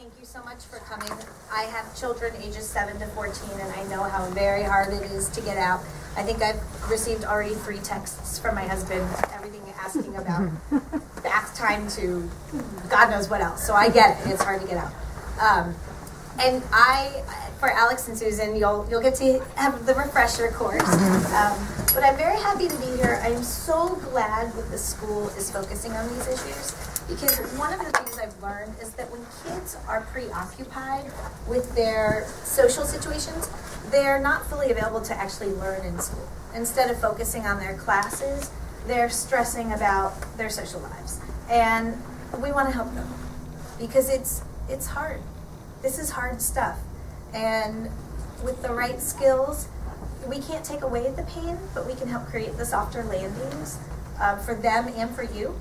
Thank you so much for coming. I have children ages 7 to 14, and I know how very hard it is to get out. I think I've received already 3 texts from my husband, everything asking about bath time to God knows what else. So I get it. It's hard to get out. And for Alex and Susan, you'll get to have the refresher course. But I'm very happy to be here. I'm so glad that the school is focusing on these issues, because one of the things I've learned is that when kids are preoccupied with their social situations, they're not fully available to actually learn in school. Instead of focusing on their classes, they're stressing about their social lives. And we want to help them, because it's hard. This is hard stuff. And with the right skills, we can't take away the pain, but we can help create the softer landings for them and for you,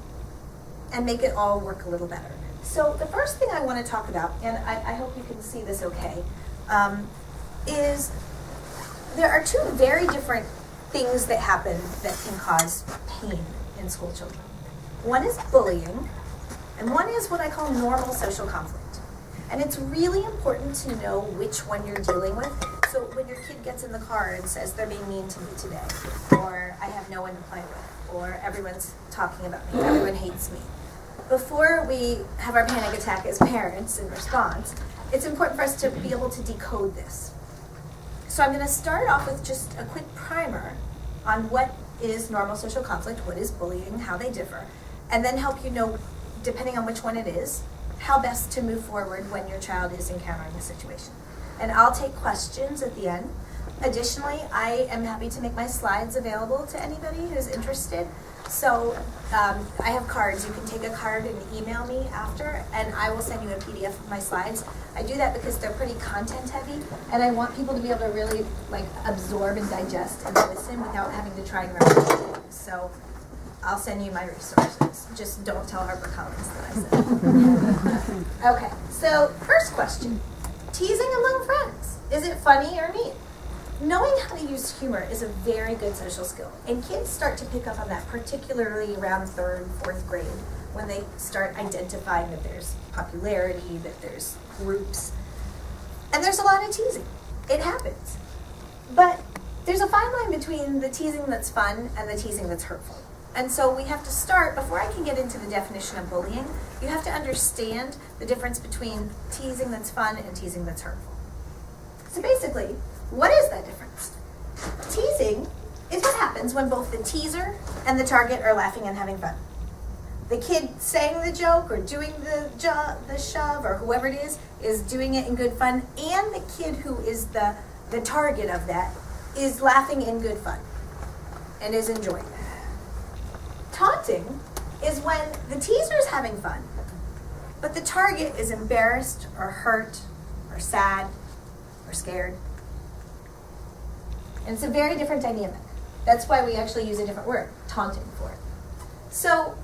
and make it all work a little better. So the first thing I want to talk about, and I hope you can see this okay, is there are 2 very different things that happen that can cause pain in school children. One is bullying, and one is what I call normal social conflict. And it's really important to know which one you're dealing with. So when your kid gets in the car and says they're being mean to me today, or I have no one to play with, or everyone's talking about me, everyone hates me. Before we have our panic attack as parents in response, it's important for us to be able to decode this. So I'm going to start off with just a quick primer on what is normal social conflict, what is bullying, how they differ, and then help you know, depending on which one it is, how best to move forward when your child is encountering a situation. And I'll take questions at the end. Additionally, I am happy to make my slides available to anybody who's interested. So I have cards. You can take a card and email me after, and I will send you a PDF of my slides. I do that because they're pretty content heavy, and I want people to be able to really absorb and digest and listen without having to try and remember things. So I'll send you my resources. Just don't tell HarperCollins that I said. Okay, so first question. Teasing among friends. Is it funny or mean? Knowing how to use humor is a very good social skill, and kids start to pick up on that, particularly around 3rd, 4th grade, when they start identifying that there's popularity, that there's groups, and there's a lot of teasing. It happens. But there's a fine line between the teasing that's fun and the teasing that's hurtful. And so we have to start, before I can get into the definition of bullying, you have to understand the difference between teasing that's fun and teasing that's hurtful. So basically, what is that difference? Teasing is what happens when both the teaser and the target are laughing and having fun. The kid saying the joke or doing the shove, or whoever it is doing it in good fun, and the kid who is the target of that is laughing in good fun and is enjoying it. Taunting is when the teaser is having fun, but the target is embarrassed or hurt or sad or scared. And it's a very different dynamic. That's why we actually use a different word, taunting, for it. So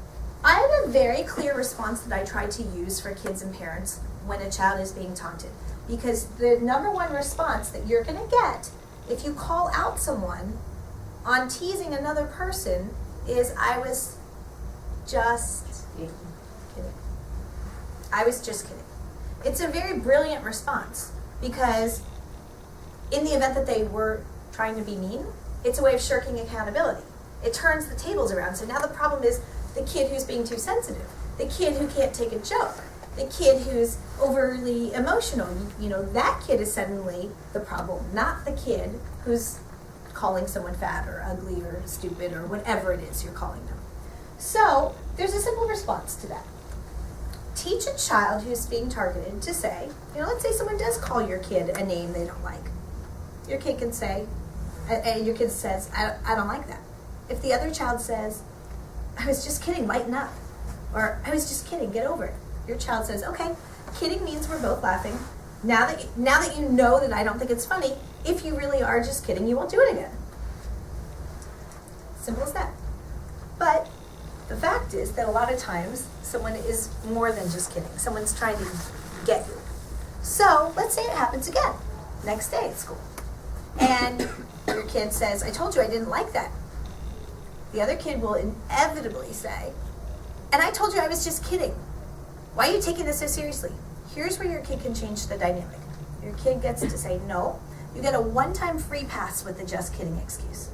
I have a very clear response that I try to use for kids and parents when a child is being taunted, because the number one response that you're going to get if you call out someone on teasing another person is, I was just kidding. I was just kidding. It's a very brilliant response, because in the event that they were trying to be mean, it's a way of shirking accountability. It turns the tables around. So now the problem is the kid who's being too sensitive, the kid who can't take a joke, the kid who's overly emotional. That kid is suddenly the problem, not the kid who's calling someone fat or ugly or stupid or whatever it is you're calling them. So there's a simple response to that. Teach a child who's being targeted to say, let's say someone does call your kid a name they don't like. Your kid can say, and your kid says, I don't like that. If the other child says, I was just kidding, lighten up, or I was just kidding, get over it. Your child says, okay, kidding means we're both laughing. Now that you know that I don't think it's funny, if you really are just kidding, you won't do it again. Simple as that. But the fact is that a lot of times someone is more than just kidding. Someone's trying to get you. So let's say it happens again, next day at school. And your kid says, I told you I didn't like that. The other kid will inevitably say, and I told you I was just kidding. Why are you taking this so seriously? Here's where your kid can change the dynamic. Your kid gets to say, no, you get a one-time free pass with the just kidding excuse.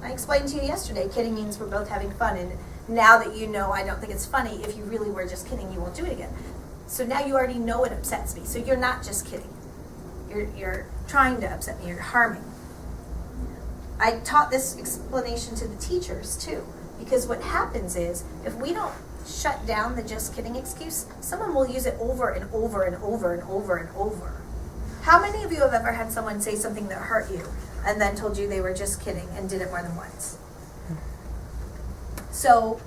I explained to you yesterday, kidding means we're both having fun, and now that you know I don't think it's funny, if you really were just kidding, you won't do it again. So now you already know it upsets me, so you're not just kidding. You're trying to upset me, you're harming. I taught this explanation to the teachers too, because what happens is, if we don't shut down the just kidding excuse, someone will use it over and over and over and over and over. How many of you have ever had someone say something that hurt you and then told you they were just kidding and did it more than once? So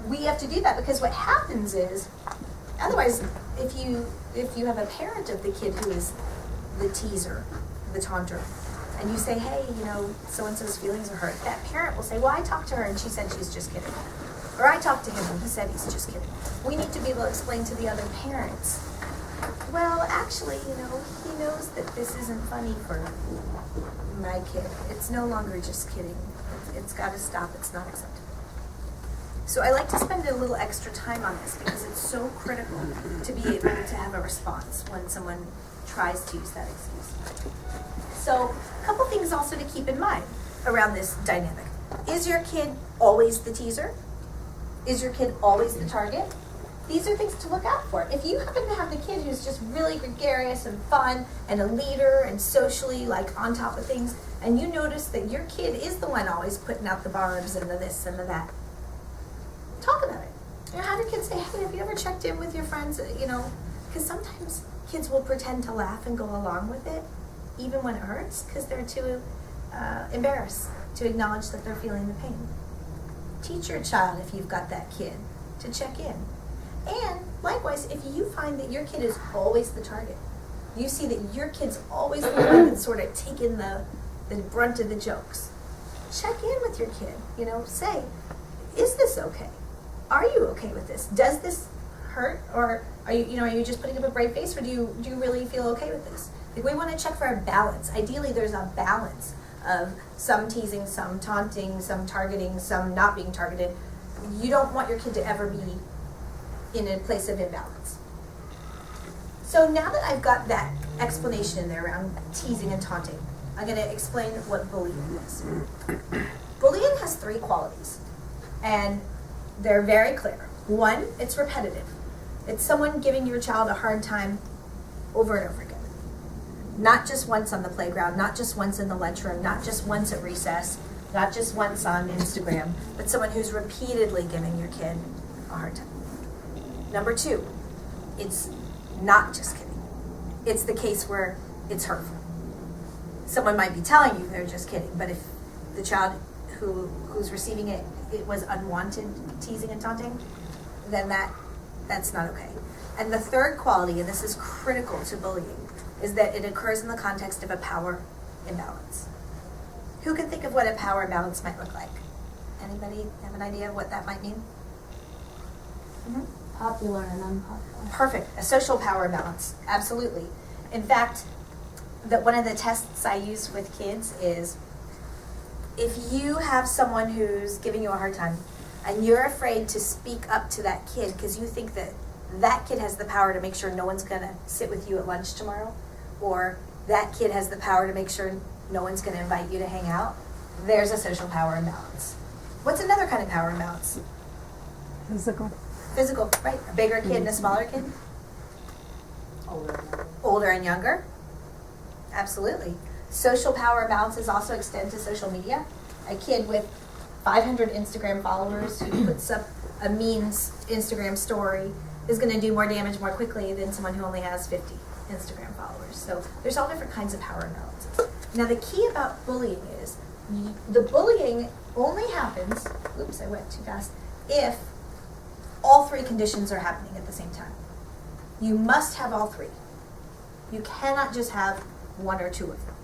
we have to do that, because what happens is, otherwise, if you have a parent of the kid who is the teaser, the taunter, and you say, hey, so-and-so's feelings are hurt, that parent will say, well, I talked to her and she said she's just kidding. Or I talked to him and he said he's just kidding. We need to be able to explain to the other parents, well, actually, he knows that this isn't funny for my kid. It's no longer just kidding. It's got to stop. It's not acceptable. So I like to spend a little extra time on this, because it's so critical to be able to have a response when someone tries to use that excuse. So a couple things also to keep in mind around this dynamic. Is your kid always the teaser? Is your kid always the target? These are things to look out for. If you happen to have the kid who's just really gregarious and fun and a leader and socially on top of things, and you notice that your kid is the one always putting out the barbs and the this and the that, talk about it. Have your kids say, hey, have you ever checked in with your friends? Because sometimes kids will pretend to laugh and go along with it, even when it hurts, because they're too embarrassed to acknowledge that they're feeling the pain. Teach your child, if you've got that kid, to check in. And likewise, if you find that your kid is always the target, you see that your kid's always the one that's sort of taking the brunt of the jokes, check in with your kid. Say, is this okay? Are you okay with this? Does this hurt? Or are you just putting up a brave face, or do you really feel okay with this? We want to check for a balance. Ideally, there's a balance of some teasing, some taunting, some targeting, some not being targeted. You don't want your kid to ever be in a place of imbalance. So now that I've got that explanation in there around teasing and taunting, I'm going to explain what bullying is. Bullying has 3 qualities, and they're very clear. 1, it's repetitive. It's someone giving your child a hard time over and over again. Not just once on the playground, not just once in the lunchroom, not just once at recess, not just once on Instagram, but someone who's repeatedly giving your kid a hard time. Number 2, it's not just kidding. It's the case where it's hurtful. Someone might be telling you they're just kidding, but if the child who's receiving it was unwanted teasing and taunting, then that's not okay. And the 3rd quality, and this is critical to bullying, is that it occurs in the context of a power imbalance. Who can think of what a power imbalance might look like? Anybody have an idea of what that might mean? Mm-hmm. Popular and unpopular. Perfect. A social power imbalance. Absolutely. In fact, one of the tests I use with kids is, if you have someone who's giving you a hard time and you're afraid to speak up to that kid because you think that kid has the power to make sure no one's going to sit with you at lunch tomorrow, or that kid has the power to make sure no one's going to invite you to hang out, there's a social power imbalance. What's another kind of power imbalance? Physical, right? A bigger kid and a smaller kid? Older and younger? Absolutely. Social power imbalances also extend to social media. A kid with 500 Instagram followers who puts up a mean Instagram story is going to do more damage more quickly than someone who only has 50 Instagram followers. So there's all different kinds of power imbalances. Now the key about bullying is, the bullying only happens, oops, I went too fast, if all 3 conditions are happening at the same time. You must have all 3. You cannot just have 1 or 2 of them.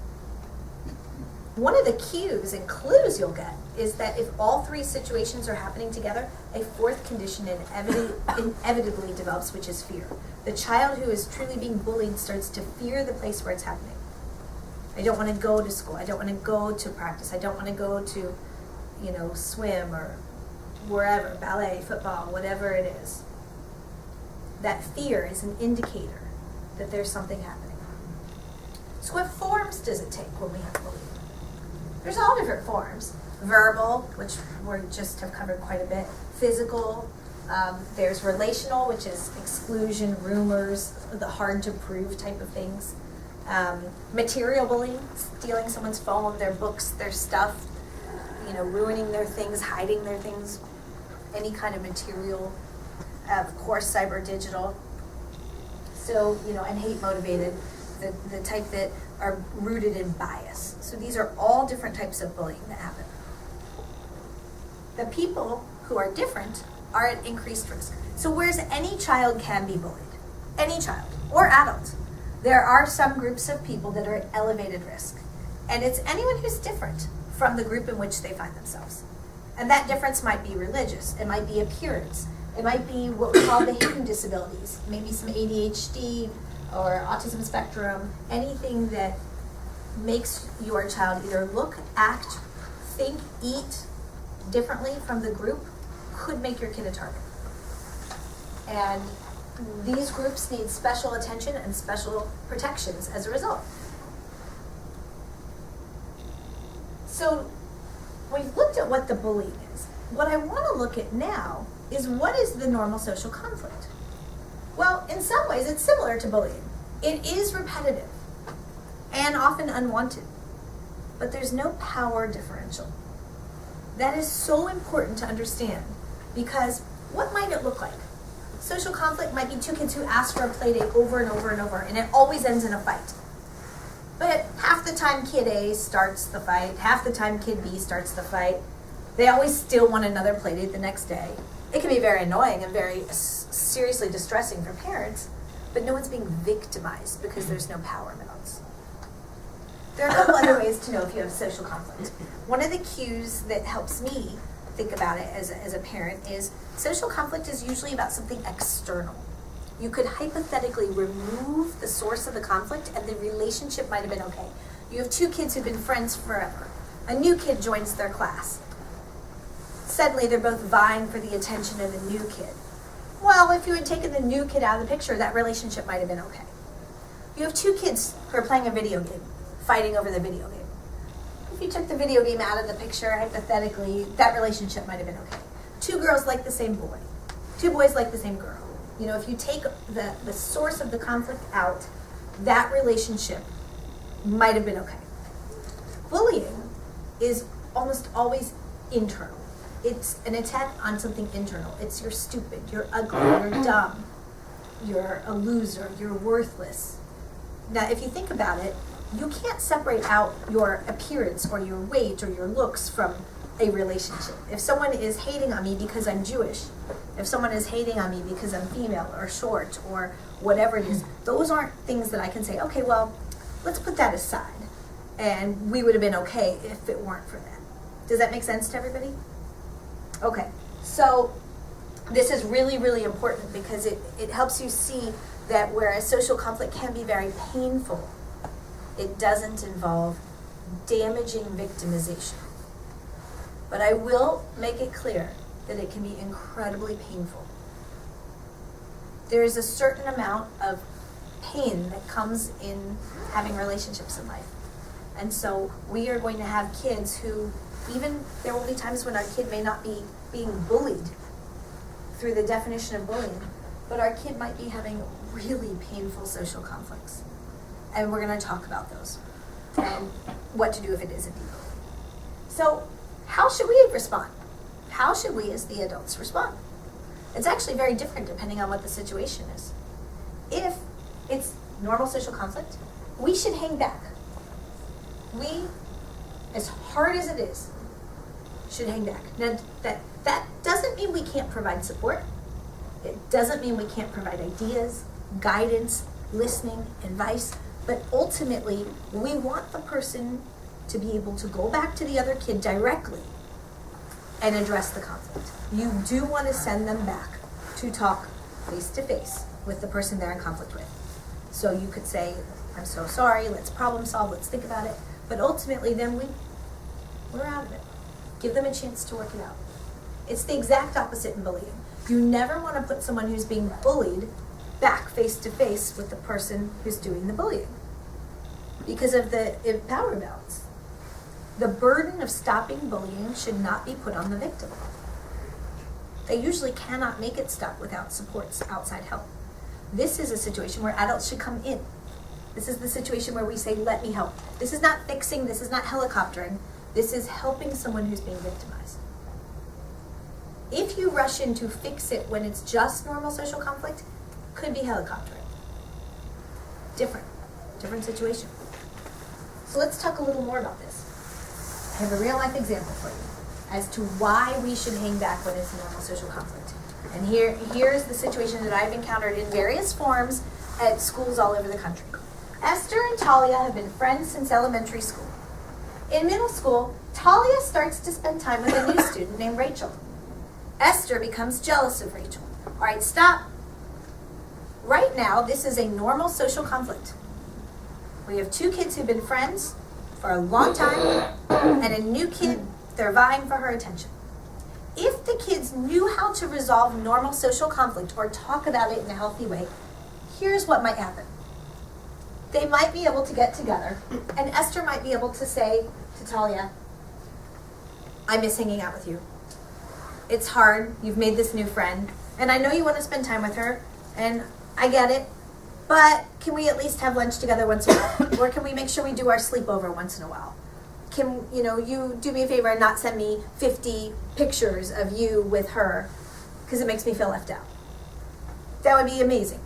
One of the cues and clues you'll get is that if all 3 situations are happening together, a 4th condition inevitably develops, which is fear. The child who is truly being bullied starts to fear the place where it's happening. I don't want to go to school. I don't want to go to practice. I don't want to go to, swim or wherever, ballet, football, whatever it is. That fear is an indicator that there's something happening. So what forms does it take when we have bullying? There's all different forms. Verbal, which we just have covered quite a bit. Physical. There's relational, which is exclusion, rumors, the hard to prove type of things. Material bullying, stealing someone's phone, their books, their stuff, ruining their things, hiding their things, any kind of material. Of course, cyber digital. So, and hate motivated, the type that are rooted in bias. So these are all different types of bullying that happen. The people who are different are at increased risk. So whereas any child can be bullied, any child or adult, there are some groups of people that are at elevated risk. And it's anyone who's different from the group in which they find themselves. And that difference might be religious, it might be appearance, it might be what we call the hidden disabilities, maybe some ADHD or autism spectrum, anything that makes your child either look, act, think, eat differently from the group could make your kid a target. And these groups need special attention and special protections as a result. So we've looked at what the bullying is. What I want to look at now is what is the normal social conflict? Well, in some ways it's similar to bullying. It is repetitive and often unwanted, but there's no power differential. That is so important to understand because what might it look like? Social conflict might be two kids who ask for a play date over and over and over, and it always ends in a fight. But half the time kid A starts the fight, half the time kid B starts the fight. They always still want another play date the next day. It can be very annoying and very seriously distressing for parents, but no one's being victimized because there's no power balance. There are a couple other ways to know if you have social conflict. One of the cues that helps me think about it as a parent is social conflict is usually about something external. You could hypothetically remove the source of the conflict and the relationship might have been okay. You have two kids who've been friends forever. A new kid joins their class. Suddenly they're both vying for the attention of the new kid. Well, if you had taken the new kid out of the picture, that relationship might have been okay. You have two kids who are playing a video game, fighting over the video game. If you took the video game out of the picture, hypothetically, that relationship might have been okay. Two girls like the same boy. Two boys like the same girl. If you take the source of the conflict out, that relationship might have been okay. Bullying is almost always internal. It's an attack on something internal. It's you're stupid, you're ugly, you're dumb, you're a loser, you're worthless. Now, if you think about it, you can't separate out your appearance or your weight or your looks from a relationship. If someone is hating on me because I'm Jewish, if someone is hating on me because I'm female or short or whatever it is, those aren't things that I can say, okay, well, let's put that aside. And we would have been okay if it weren't for that. Does that make sense to everybody? Okay, so this is really, really important because it helps you see that whereas social conflict can be very painful, it doesn't involve damaging victimization. But I will make it clear that it can be incredibly painful. There is a certain amount of pain that comes in having relationships in life. And so we are going to have kids who, even there will be times when our kid may not be being bullied through the definition of bullying, but our kid might be having really painful social conflicts. And we're going to talk about those and what to do if it is indeed bullying. So how should we respond? How should we as the adults respond? It's actually very different depending on what the situation is. If it's normal social conflict, we should hang back. We, as hard as it is, should hang back. Now, that doesn't mean we can't provide support. It doesn't mean we can't provide ideas, guidance, listening, advice, but ultimately, we want the person to be able to go back to the other kid directly and address the conflict. You do want to send them back to talk face to face with the person they're in conflict with. So you could say, I'm so sorry, let's problem solve, let's think about it. But ultimately, then we're out of it. Give them a chance to work it out. It's the exact opposite in bullying. You never want to put someone who's being bullied back face to face with the person who's doing the bullying because of the power imbalance. The burden of stopping bullying should not be put on the victim. They usually cannot make it stop without supports, outside help. This is a situation where adults should come in. This is the situation where we say, let me help. This is not fixing, this is not helicoptering. This is helping someone who's being victimized. If you rush in to fix it when it's just normal social conflict, could be helicoptering. Different situation. So let's talk a little more about this. I have a real life example for you as to why we should hang back when it's normal social conflict. And here's the situation that I've encountered in various forms at schools all over the country. Esther and Talia have been friends since elementary school. In middle school, Talia starts to spend time with a new student named Rachel. Esther becomes jealous of Rachel. All right, stop. Right now, this is a normal social conflict. We have two kids who've been friends for a long time, and a new kid, they're vying for her attention. If the kids knew how to resolve normal social conflict or talk about it in a healthy way, here's what might happen. They might be able to get together, and Esther might be able to say to Talia, I miss hanging out with you. It's hard, you've made this new friend, and I know you want to spend time with her, and I get it, but can we at least have lunch together once in a while? Or can we make sure we do our sleepover once in a while? Can you do me a favor and not send me 50 pictures of you with her, because it makes me feel left out. That would be amazing.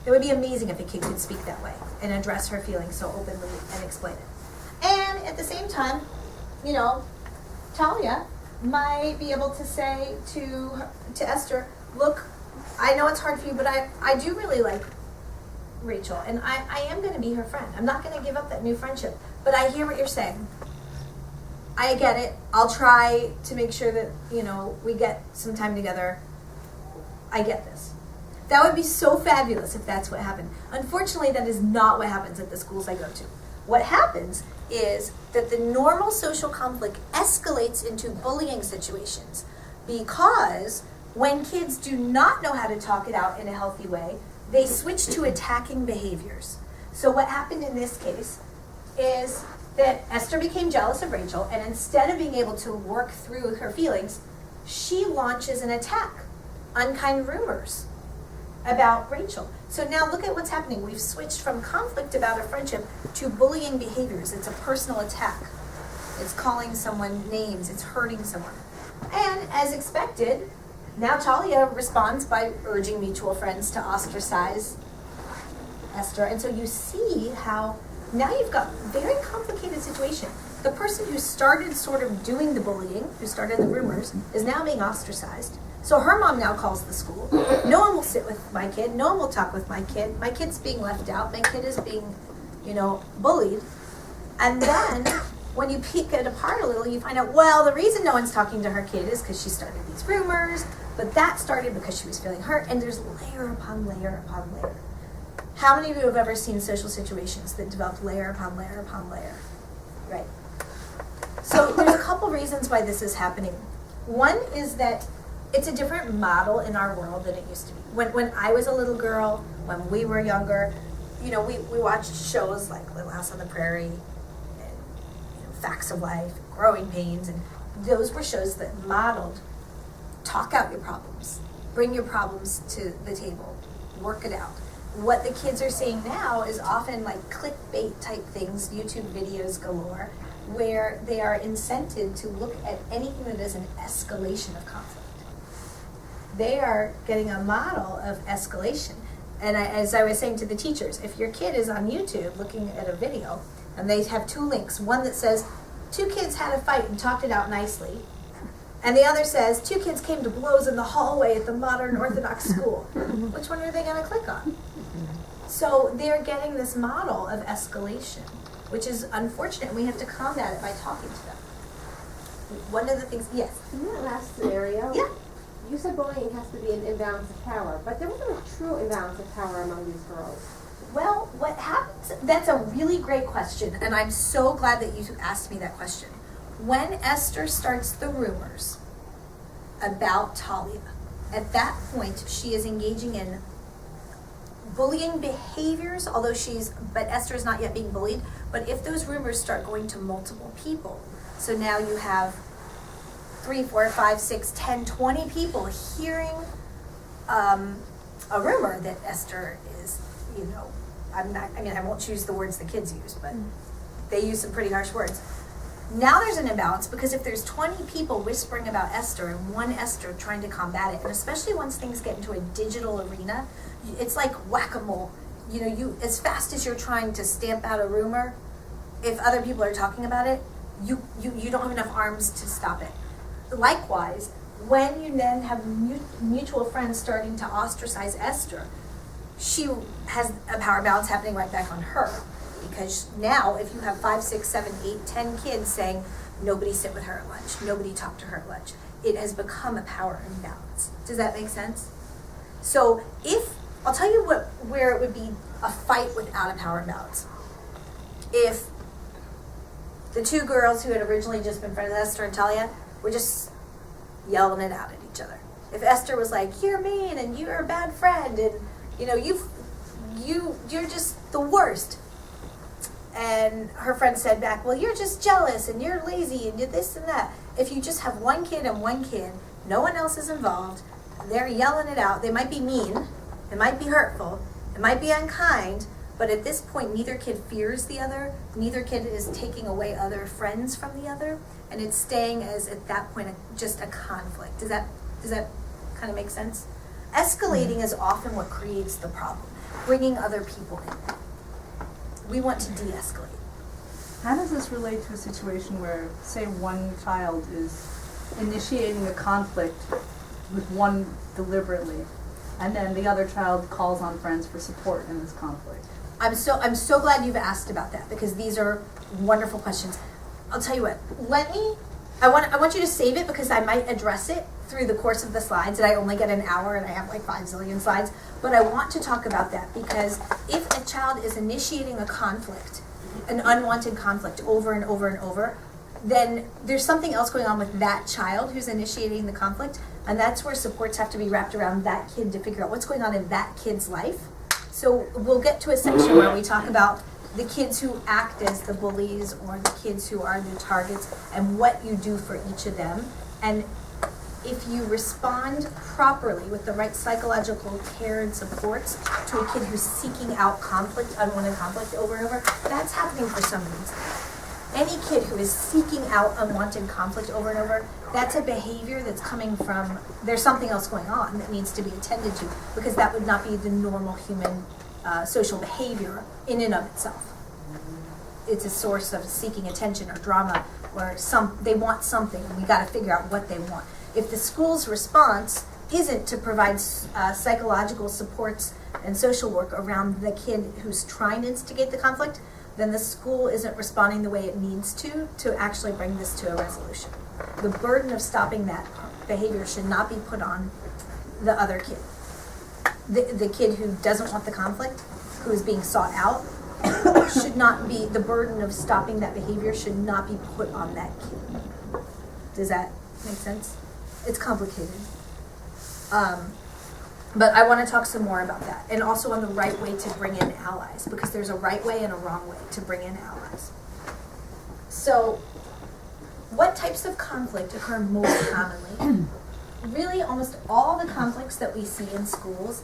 It would be amazing if a kid could speak that way and address her feelings so openly and explain it. And at the same time, Talia might be able to say to Esther, look, I know it's hard for you, but I do really like Rachel, and I am going to be her friend. I'm not going to give up that new friendship, but I hear what you're saying. I get it. I'll try to make sure that, we get some time together. I get this. That would be so fabulous if that's what happened. Unfortunately, that is not what happens at the schools I go to. What happens is that the normal social conflict escalates into bullying situations because when kids do not know how to talk it out in a healthy way, they switch to attacking behaviors. So what happened in this case is that Esther became jealous of Rachel, and instead of being able to work through her feelings, she launches an attack, unkind rumors about Rachel. So now look at what's happening. We've switched from conflict about a friendship to bullying behaviors. It's a personal attack. It's calling someone names. It's hurting someone. And as expected, now Talia responds by urging mutual friends to ostracize Esther. And so you see how now you've got a very complicated situation. The person who started sort of doing the bullying, who started the rumors, is now being ostracized. So her mom now calls the school. No one will sit with my kid. No one will talk with my kid. My kid's being left out. My kid is being, bullied. And then when you pick it apart a little, you find out, well, the reason no one's talking to her kid is because she started these rumors, but that started because she was feeling hurt, and there's layer upon layer upon layer. How many of you have ever seen social situations that develop layer upon layer upon layer? Right. So there's a couple reasons why this is happening. One is that it's a different model in our world than it used to be. When I was a little girl, when we were younger, we watched shows like Little House on the Prairie and Facts of Life, Growing Pains, and those were shows that modeled talk out your problems, bring your problems to the table, work it out. What the kids are seeing now is often like clickbait type things, YouTube videos galore, where they are incented to look at anything that is an escalation of conflict. They are getting a model of escalation. And as I was saying to the teachers, if your kid is on YouTube looking at a video and they have two links, one that says, 2 kids had a fight and talked it out nicely, and the other says, 2 kids came to blows in the hallway at the modern Orthodox school, which one are they going to click on? So they're getting this model of escalation, which is unfortunate, and we have to combat it by talking to them. One of the things, yes? In that last scenario, Yeah. you said bullying has to be an imbalance of power, but there wasn't a true imbalance of power among these girls. Well, what happens, that's a really great question, and I'm so glad that you asked me that question. When Esther starts the rumors about Talia, at that point she is engaging in bullying behaviors, although but Esther is not yet being bullied, but if those rumors start going to multiple people, so now you have 3, 4, 5, 6, 10, 20 people hearing a rumor that Esther is, I won't choose the words the kids use, but they use some pretty harsh words. Now there's an imbalance, because if there's 20 people whispering about Esther and one Esther trying to combat it, and especially once things get into a digital arena, it's like whack-a-mole. You as fast as you're trying to stamp out a rumor, if other people are talking about it, you don't have enough arms to stop it. Likewise, when you then have mutual friends starting to ostracize Esther, she has a power balance happening right back on her. Because now, if you have 5, 6, 7, 8, 10 kids saying, nobody sit with her at lunch, nobody talk to her at lunch, it has become a power imbalance. Does that make sense? So I'll tell you where it would be a fight without a power imbalance. If the two girls who had originally just been friends with Esther and Talia were just yelling it out at each other. If Esther was like, you're mean and you're a bad friend and you're just the worst. And her friend said back, well, you're just jealous and you're lazy and you're this and that. If you just have one kid and one kid, no one else is involved, they're yelling it out. They might be mean, it might be hurtful, it might be unkind, but at this point, neither kid fears the other, neither kid is taking away other friends from the other, and it's staying as, at that point, just a conflict. Does that kind of make sense? Escalating is often what creates the problem, bringing other people in. We want to de-escalate. How does this relate to a situation where, say, one child is initiating a conflict with one deliberately, and then the other child calls on friends for support in this conflict? I'm so glad you've asked about that, because these are wonderful questions. I'll tell you what. I want you to save it, because I might address it through the course of the slides, and I only get an hour and I have like 5 zillion slides, but I want to talk about that, because if a child is initiating a conflict, an unwanted conflict over and over and over, then there's something else going on with that child who's initiating the conflict, and that's where supports have to be wrapped around that kid to figure out what's going on in that kid's life. So we'll get to a section where we talk about the kids who act as the bullies or the kids who are the targets and what you do for each of them. And if you respond properly with the right psychological care and supports to a kid who's seeking out conflict, unwanted conflict over and over, that's happening for some reason. Any kid who is seeking out unwanted conflict over and over, that's a behavior that's coming from, there's something else going on that needs to be attended to, because that would not be the normal human social behavior in and of itself. It's a source of seeking attention or drama, or they want something, and we got to figure out what they want. If the school's response isn't to provide psychological supports and social work around the kid who's trying to instigate the conflict, then the school isn't responding the way it needs to actually bring this to a resolution. The burden of stopping that behavior should not be put on the other kid. The kid who doesn't want the conflict, who is being sought out, should not be, the burden of stopping that behavior should not be put on that kid. Does that make sense? It's complicated. But I want to talk some more about that, and also on the right way to bring in allies, because there's a right way and a wrong way to bring in allies. So, what types of conflict occur most commonly? Really, almost all the conflicts that we see in schools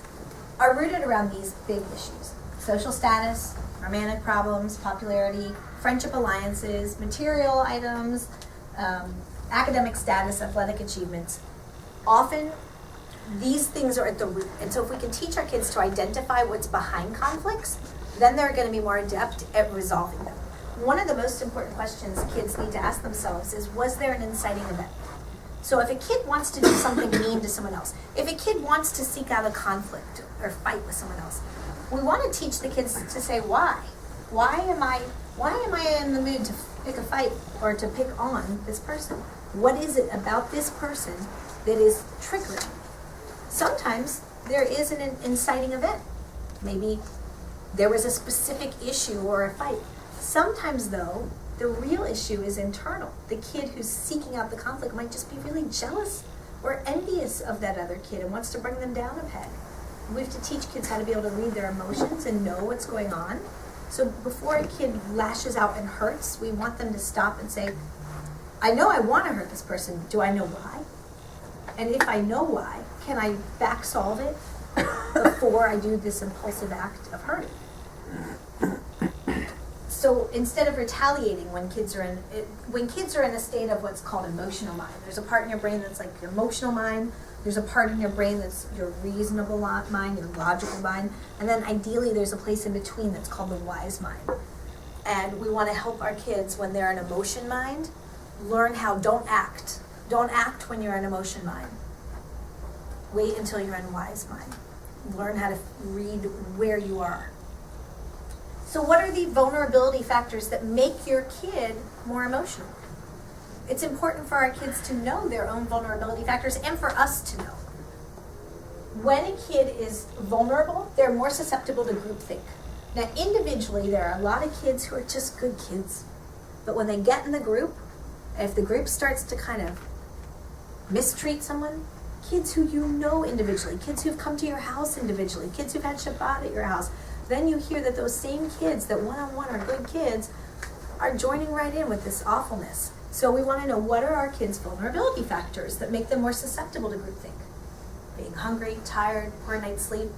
are rooted around these big issues: social status, romantic problems, popularity, friendship alliances, material items, academic status, athletic achievements. Often, these things are at the root. And so if we can teach our kids to identify what's behind conflicts, then they're going to be more adept at resolving them. One of the most important questions kids need to ask themselves is, was there an inciting event? So if a kid wants to do something mean to someone else, if a kid wants to seek out a conflict or fight with someone else, we want to teach the kids to say, why? Why am I in the mood to pick a fight or to pick on this person? What is it about this person that is triggering? Sometimes there is an inciting event. Maybe there was a specific issue or a fight. Sometimes, though, the real issue is internal. The kid who's seeking out the conflict might just be really jealous or envious of that other kid and wants to bring them down a peg. we have to teach kids how to be able to read their emotions and know what's going on. So before a kid lashes out and hurts, we want them to stop and say, I know I want to hurt this person. Do I know why? And if I know why, can I back solve it before I do this impulsive act of hurting? So instead of retaliating when kids are in a state of what's called emotional mind, there's a part in your brain that's like your emotional mind, there's a part in your brain that's your reasonable mind, your logical mind, and then ideally there's a place in between that's called the wise mind. And we want to help our kids when they're in emotion mind, learn how don't act. Don't act when you're in emotion mind. Wait until you're in wise mind. Learn how to read where you are. So what are the vulnerability factors that make your kid more emotional? It's important for our kids to know their own vulnerability factors and for us to know. When a kid is vulnerable, they're more susceptible to groupthink. Now, individually, there are a lot of kids who are just good kids. But when they get in the group, if the group starts to kind of mistreat someone, kids who you know individually, kids who've come to your house individually, kids who've had Shabbat at your house, then you hear that those same kids that one-on-one are good kids are joining right in with this awfulness. So we want to know, what are our kids' vulnerability factors that make them more susceptible to groupthink? Being hungry, tired, poor night's sleep,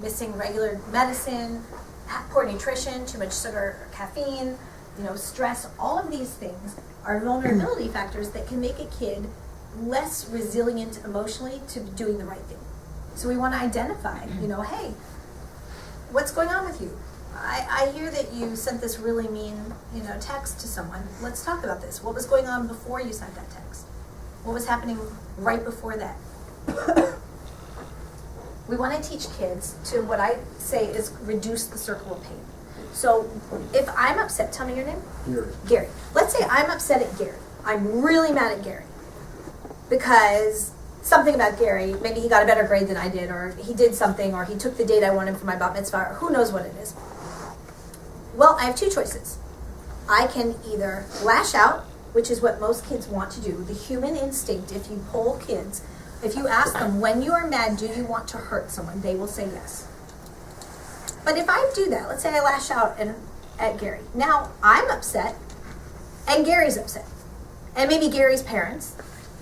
missing regular medicine, poor nutrition, too much sugar or caffeine, stress. All of these things are vulnerability factors that can make a kid less resilient emotionally to doing the right thing. So we want to identify, hey, what's going on with you? I hear that you sent this really mean, text to someone. Let's talk about this. What was going on before you sent that text? What was happening right before that? We want to teach kids to, what I say is, reduce the circle of pain. So if I'm upset, tell me your name? Gary. Let's say I'm upset at Gary. I'm really mad at Gary because something about Gary, maybe he got a better grade than I did, or he did something, or he took the date I wanted for my bat mitzvah, or who knows what it is. Well, I have two choices. I can either lash out, which is what most kids want to do. The human instinct, if you poll kids, if you ask them, when you are mad, do you want to hurt someone? They will say yes. But if I do that, let's say I lash out at Gary. Now I'm upset, and Gary's upset. And maybe Gary's parents,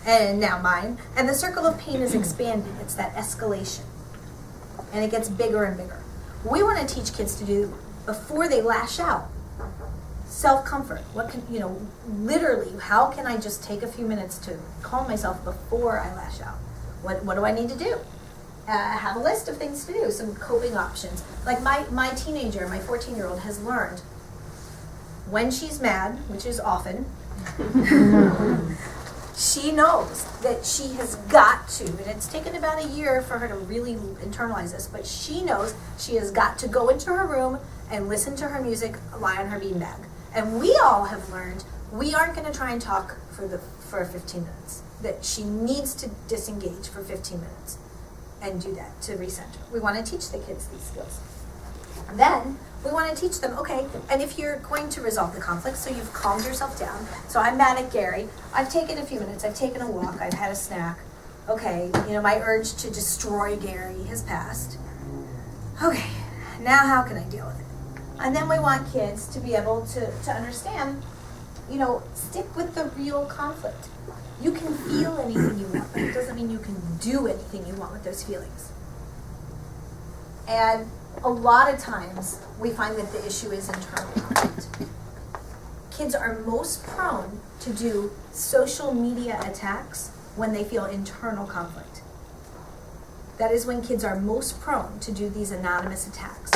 and now mine. And the circle of pain is expanding. It's that escalation. And it gets bigger and bigger. We want to teach kids to do, before they lash out, self-comfort. What can, literally, how can I just take a few minutes to calm myself before I lash out? What do I need to do? Have a list of things to do, some coping options. Like my teenager, my 14-year-old, has learned when she's mad, which is often, she knows that she has got to, and it's taken about a year for her to really internalize this, but she knows she has got to go into her room and listen to her music, lie on her beanbag. And we all have learned we aren't going to try and talk for 15 minutes, that she needs to disengage for 15 minutes and do that to recenter. We want to teach the kids these skills. Then we want to teach them, okay, and if you're going to resolve the conflict, so you've calmed yourself down. So I'm mad at Gary. I've taken a few minutes. I've taken a walk. I've had a snack. Okay, my urge to destroy Gary has passed. Okay, now how can I deal with it? And then we want kids to be able to understand, stick with the real conflict. You can feel anything you want, but it doesn't mean you can do anything you want with those feelings. And a lot of times, we find that the issue is internal conflict. Kids are most prone to do social media attacks when they feel internal conflict. That is when kids are most prone to do these anonymous attacks.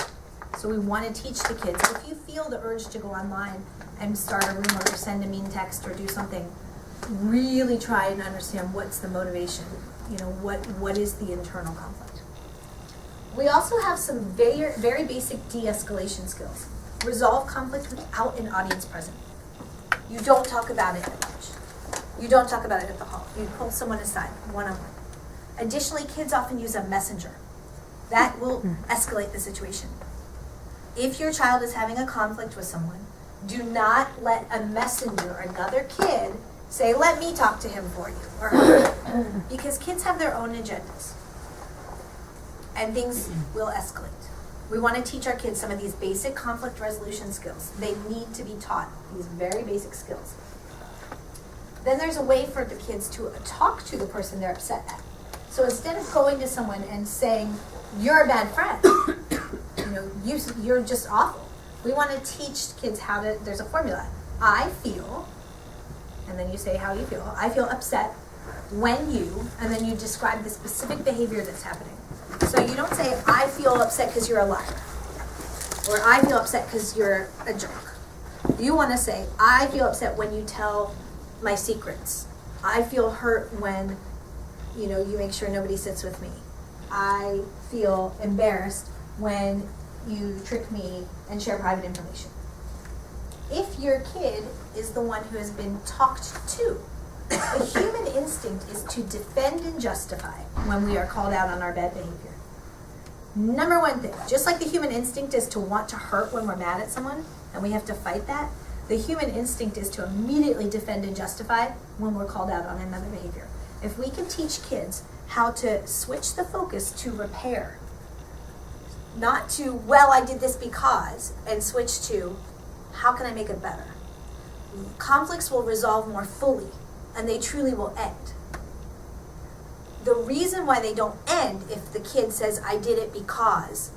So we want to teach the kids, if you feel the urge to go online and start a rumor or send a mean text or do something, really try and understand what's the motivation. What is the internal conflict. We also have some very, very basic de-escalation skills. Resolve conflict without an audience present. You don't talk about it at lunch. You don't talk about it at the hall. You pull someone aside, one-on-one. Additionally, kids often use a messenger. That will escalate the situation. If your child is having a conflict with someone, do not let a messenger, another kid, say, let me talk to him for you, or her, because kids have their own agendas. and things will escalate. We want to teach our kids some of these basic conflict resolution skills. They need to be taught these very basic skills. Then there's a way for the kids to talk to the person they're upset at. So instead of going to someone and saying, you're a bad friend, you're just awful. We want to teach kids how to, there's a formula. I feel, and then you say how you feel. I feel upset when you, and then you describe the specific behavior that's happening. So you don't say, I feel upset because you're a liar, or I feel upset because you're a jerk. You want to say, I feel upset when you tell my secrets. I feel hurt when, you make sure nobody sits with me. I feel embarrassed when you trick me and share private information. If your kid is the one who has been talked to, the human instinct is to defend and justify when we are called out on our bad behavior. Number one thing, just like the human instinct is to want to hurt when we're mad at someone, and we have to fight that, the human instinct is to immediately defend and justify when we're called out on another behavior. If we can teach kids how to switch the focus to repair, not to, well, I did this because, and switch to, how can I make it better? Conflicts will resolve more fully, and they truly will end. The reason why they don't end if the kid says, I did it because,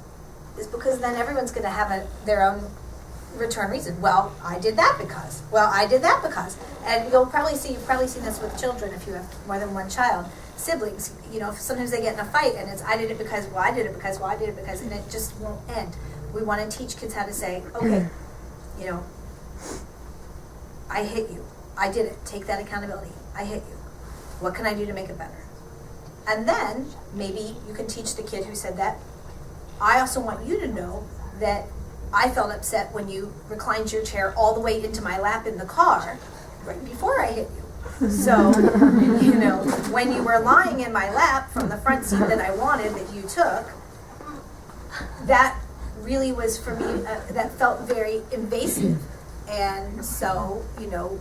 is because then everyone's going to have their own return reason. Well, I did that because. Well, I did that because. And you've probably seen this with children if you have more than one child. Siblings, sometimes they get in a fight and it's, I did it because, well, I did it because, well, I did it because, and it just won't end. We want to teach kids how to say, okay, I hit you. I did it. Take that accountability. I hit you. What can I do to make it better? And then maybe you can teach the kid who said that, I also want you to know that I felt upset when you reclined your chair all the way into my lap in the car right before I hit you. So, when you were lying in my lap from the front seat that I wanted that you took, that really was for me, that felt very invasive. And so,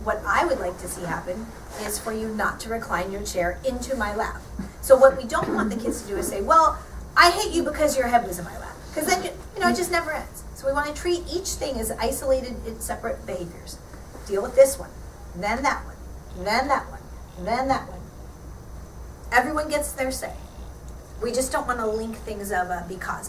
what I would like to see happen is for you not to recline your chair into my lap. So what we don't want the kids to do is say, well, I hate you because your head was in my lap. Because then, it just never ends. So we want to treat each thing as isolated and separate behaviors. Deal with this one, then that one, then that one, then that one. Everyone gets their say. We just don't want to link things of because.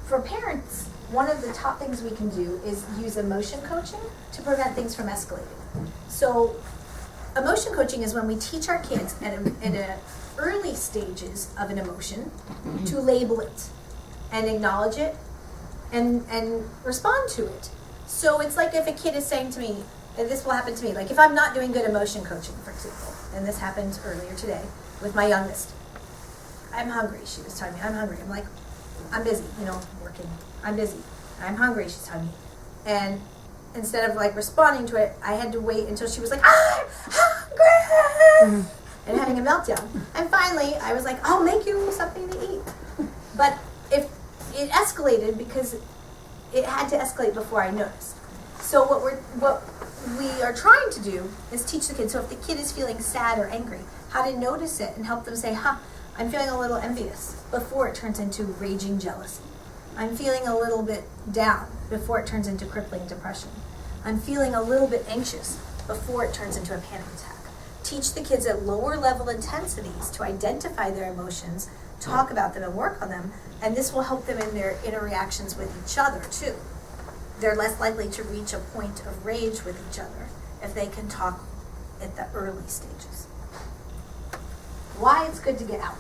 For parents, one of the top things we can do is use emotion coaching to prevent things from escalating. So emotion coaching is when we teach our kids in early stages of an emotion to label it and acknowledge it and respond to it. So it's like if a kid is saying to me, and this will happen to me, like if I'm not doing good emotion coaching, for example, and this happened earlier today with my youngest. I'm hungry, she was telling me, I'm hungry. I'm like, I'm busy, working. I'm busy. I'm hungry, she's telling me. And instead of responding to it, I had to wait until she was like, I'm hungry! And having a meltdown. And finally, I was like, I'll make you something to eat. But if it escalated because it had to escalate before I noticed. So what we are trying to do is teach the kids. So if the kid is feeling sad or angry, how to notice it and help them say, I'm feeling a little envious before it turns into raging jealousy. I'm feeling a little bit down before it turns into crippling depression. I'm feeling a little bit anxious before it turns into a panic attack. Teach the kids at lower level intensities to identify their emotions, talk about them and work on them, and this will help them in their interactions with each other too. They're less likely to reach a point of rage with each other if they can talk at the early stages. Why it's good to get help.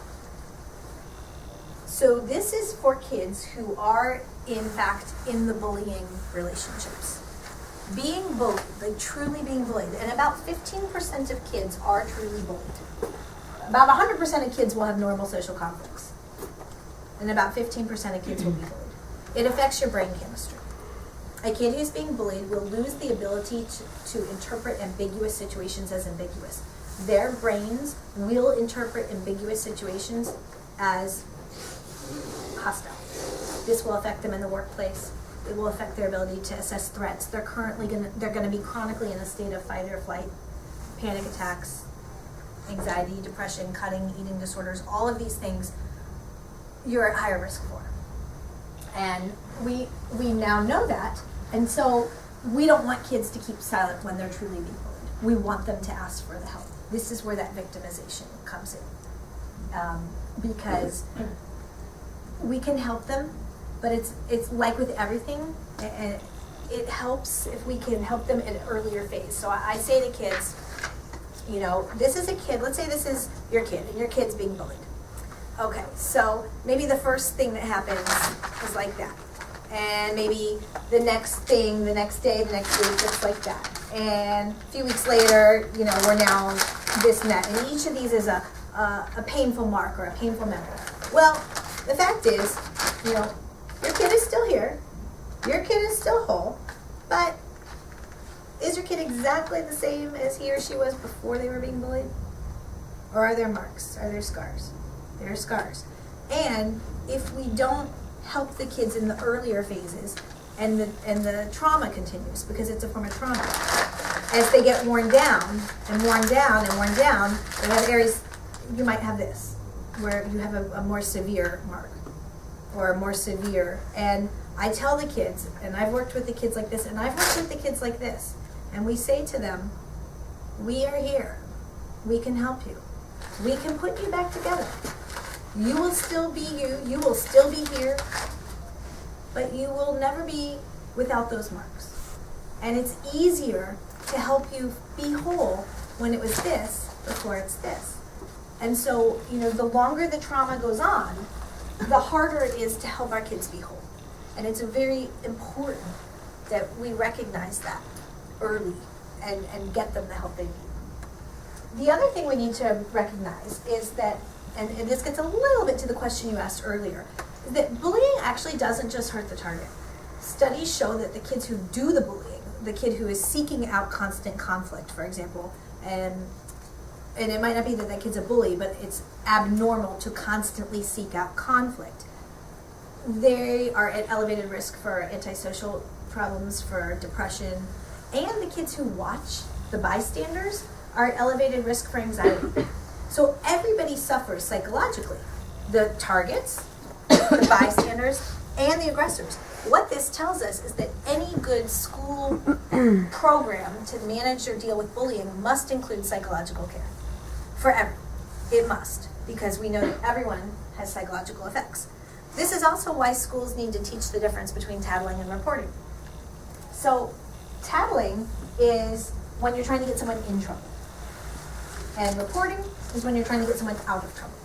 So this is for kids who are, in fact, in the bullying relationships. Being bullied, truly being bullied, and about 15% of kids are truly bullied. About 100% of kids will have normal social conflicts. And about 15% of kids will be bullied. It affects your brain chemistry. A kid who's being bullied will lose the ability to interpret ambiguous situations as ambiguous. Their brains will interpret ambiguous situations as hostile. This will affect them in the workplace. It will affect their ability to assess threats. They're going to be chronically in a state of fight or flight, panic attacks, anxiety, depression, cutting, eating disorders, all of these things, you're at higher risk for. And we now know that, and so we don't want kids to keep silent when they're truly being bullied. We want them to ask for the help. This is where that victimization comes in, because we can help them, but it's like with everything, and it helps if we can help them at an earlier phase. So I say to kids, you know, this is a kid, let's say this is your kid, and your kid's being bullied. Okay, so maybe the first thing that happens is like that. And maybe the next thing, the next day, the next week, it's like that. And a few weeks later, you know, we're now this and that. And each of these is a painful mark or a painful memory. Well, the fact is, you know, your kid is still here. Your kid is still whole. But is your kid exactly the same as he or she was before they were being bullied? Or are there marks? Are there scars? There are scars. And if we don't help the kids in the earlier phases, and the trauma continues, because it's a form of trauma, as they get worn down and worn down and worn down, they have areas, you might have this, where you have a more severe mark, or a more severe, and I tell the kids, and I've worked with the kids like this, and I've worked with the kids like this, and we say to them, we are here, we can help you, we can put you back together. You will still be you will still be here, but you will never be without those marks. And it's easier to help you be whole when it was this before it's this. And so, you know, the longer the trauma goes on, the harder it is to help our kids be whole. And it's very important that we recognize that early and get them the help they need. The other thing we need to recognize is that, and this gets a little bit to the question you asked earlier, is that bullying actually doesn't just hurt the target. Studies show that the kids who do the bullying, the kid who is seeking out constant conflict, for example, and it might not be that that kid's a bully, but it's abnormal to constantly seek out conflict. They are at elevated risk for antisocial problems, for depression, and the kids who watch, the bystanders, are at elevated risk for anxiety. So everybody suffers psychologically. The targets, the bystanders, and the aggressors. What this tells us is that any good school program to manage or deal with bullying must include psychological care. For everyone. It must, because we know that everyone has psychological effects. This is also why schools need to teach the difference between tattling and reporting. So, tattling is when you're trying to get someone in trouble. And reporting is when you're trying to get someone out of trouble.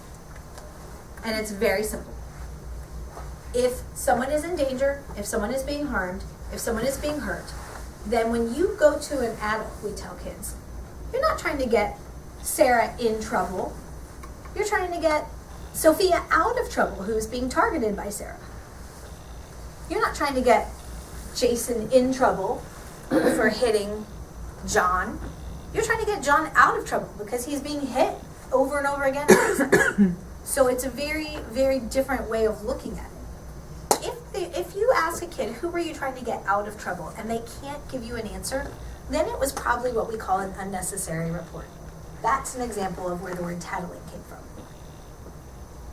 And it's very simple. If someone is in danger, if someone is being harmed, if someone is being hurt, then when you go to an adult, we tell kids, you're not trying to get Sarah in trouble. You're trying to get Sophia out of trouble, who is being targeted by Sarah. You're not trying to get Jason in trouble for hitting John. You're trying to get John out of trouble because he's being hit over and over again. So it's a very, very different way of looking at it. If you ask a kid, who were you trying to get out of trouble, and they can't give you an answer, then it was probably what we call an unnecessary report. That's an example of where the word tattling came from.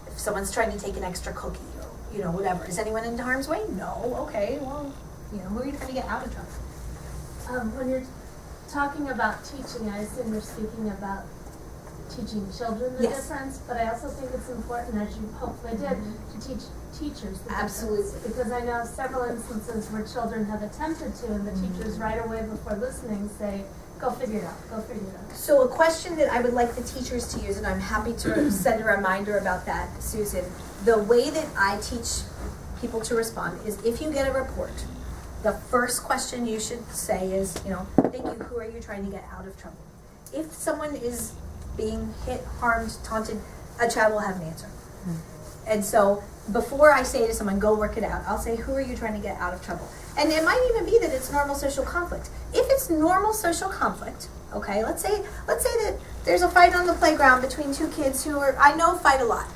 If someone's trying to take an extra cookie or, whatever. Is anyone in harm's way? No. Okay, well, who are you trying to get out of trouble? When you're talking about teaching, I assume you're speaking about teaching children the difference, but I also think it's important, as you hopefully did, to teach teachers the Absolutely. difference. Because I know several instances where children have attempted to, and the teachers right away before listening say, go figure it out, go figure it out. So a question that I would like the teachers to use, and I'm happy to send a reminder about that, Susan, the way that I teach people to respond is if you get a report, the first question you should say is, thank you, who are you trying to get out of trouble? If someone is being hit, harmed, taunted, a child will have an answer. And so before I say to someone, go work it out, I'll say, who are you trying to get out of trouble? And it might even be that it's normal social conflict. If it's normal social conflict, okay, let's say that there's a fight on the playground between two kids who I know fight a lot.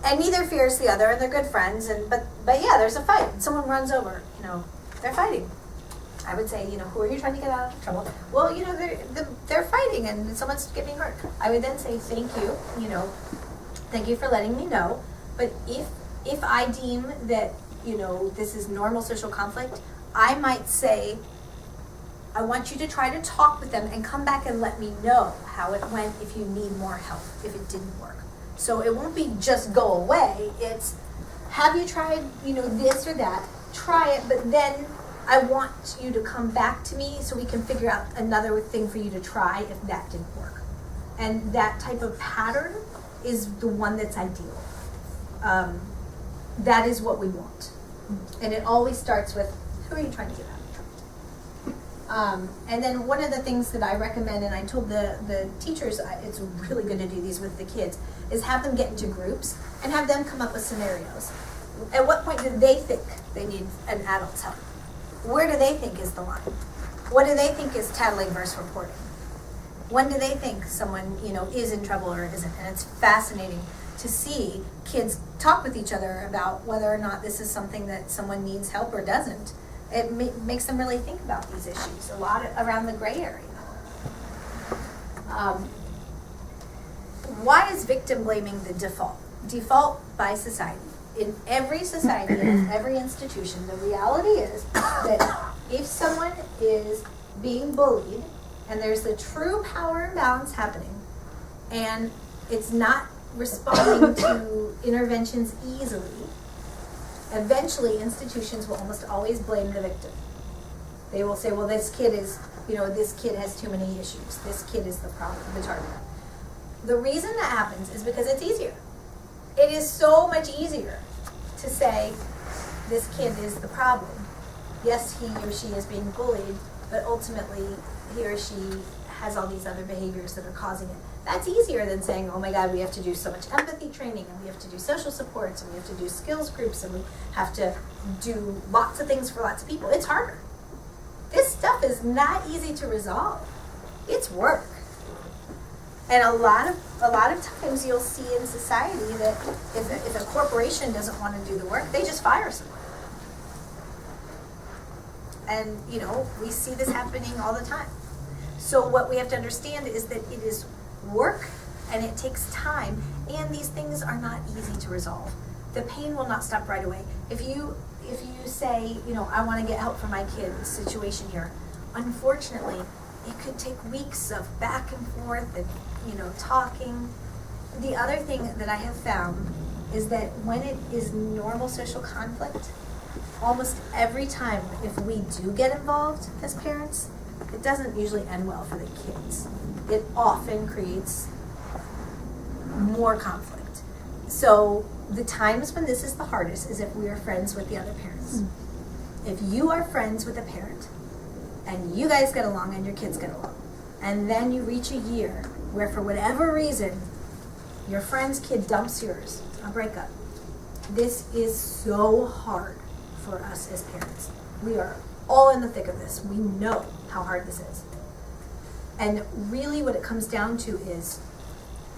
And neither fears the other, and they're good friends, but yeah, there's a fight. And someone runs over, they're fighting. I would say, who are you trying to get out of trouble? Well, they're fighting and someone's getting hurt. I would then say, thank you, thank you for letting me know. But if I deem that, this is normal social conflict, I might say, I want you to try to talk with them and come back and let me know how it went if you need more help, if it didn't work. So it won't be just go away. It's, have you tried, this or that? Try it, but then I want you to come back to me so we can figure out another thing for you to try if that didn't work. And that type of pattern is the one that's ideal. That is what we want. And it always starts with, who are you trying to get out of trouble? And then one of the things that I recommend, and I told the teachers, it's really good to do these with the kids, is have them get into groups and have them come up with scenarios. At what point do they think they need an adult's help? Where do they think is the line? What do they think is tattling versus reporting? When do they think someone, is in trouble or isn't? And it's fascinating to see kids talk with each other about whether or not this is something that someone needs help or doesn't. It makes them really think about these issues, a lot around the gray area. Why is victim blaming the default? Default by society. In every society, in every institution, the reality is that if someone is being bullied and there's a true power imbalance happening and it's not responding to interventions easily, eventually institutions will almost always blame the victim. They will say, well, this kid has too many issues. This kid is the problem, the target. The reason that happens is because it's easier. It is so much easier to say this kid is the problem. Yes, he or she is being bullied, but ultimately he or she has all these other behaviors that are causing it. That's easier than saying, oh my God, we have to do so much empathy training, and we have to do social supports, and we have to do skills groups, and we have to do lots of things for lots of people. It's harder. This stuff is not easy to resolve. It's work. And a lot of times you'll see in society that if a corporation doesn't want to do the work, they just fire someone. And we see this happening all the time. So what we have to understand is that it is work and it takes time, and these things are not easy to resolve. The pain will not stop right away. If you say, I want to get help for my kid's situation here, unfortunately, it could take weeks of back and forth and talking. The other thing that I have found is that when it is normal social conflict, almost every time if we do get involved as parents, it doesn't usually end well for the kids. It often creates more conflict. So the times when this is the hardest is if we are friends with the other parents. If you are friends with a parent and you guys get along and your kids get along, and then you reach a year where for whatever reason your friend's kid dumps yours, a breakup, this is so hard for us as parents. We are all in the thick of this. We know how hard this is. And really what it comes down to is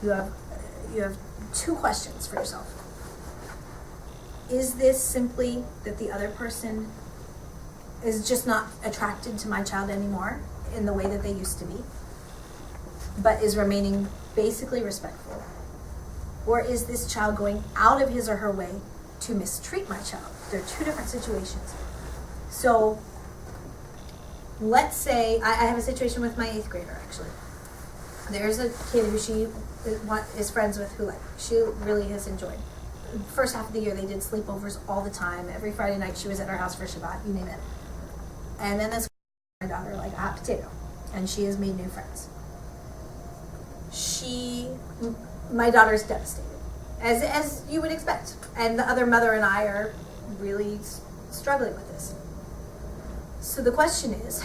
you have two questions for yourself. Is this simply that the other person is just not attracted to my child anymore in the way that they used to be, but is remaining basically respectful? Or is this child going out of his or her way to mistreat my child? They're two different situations. So let's say I have a situation with my 8th grader, actually. There's a kid who she is friends with who she really has enjoyed. First half of the year, they did sleepovers all the time. Every Friday night, she was at her house for Shabbat, you name it. And then this my daughter like a hot potato, and she has made new friends. My daughter's devastated, as you would expect. And the other mother and I are really struggling with this. So the question is,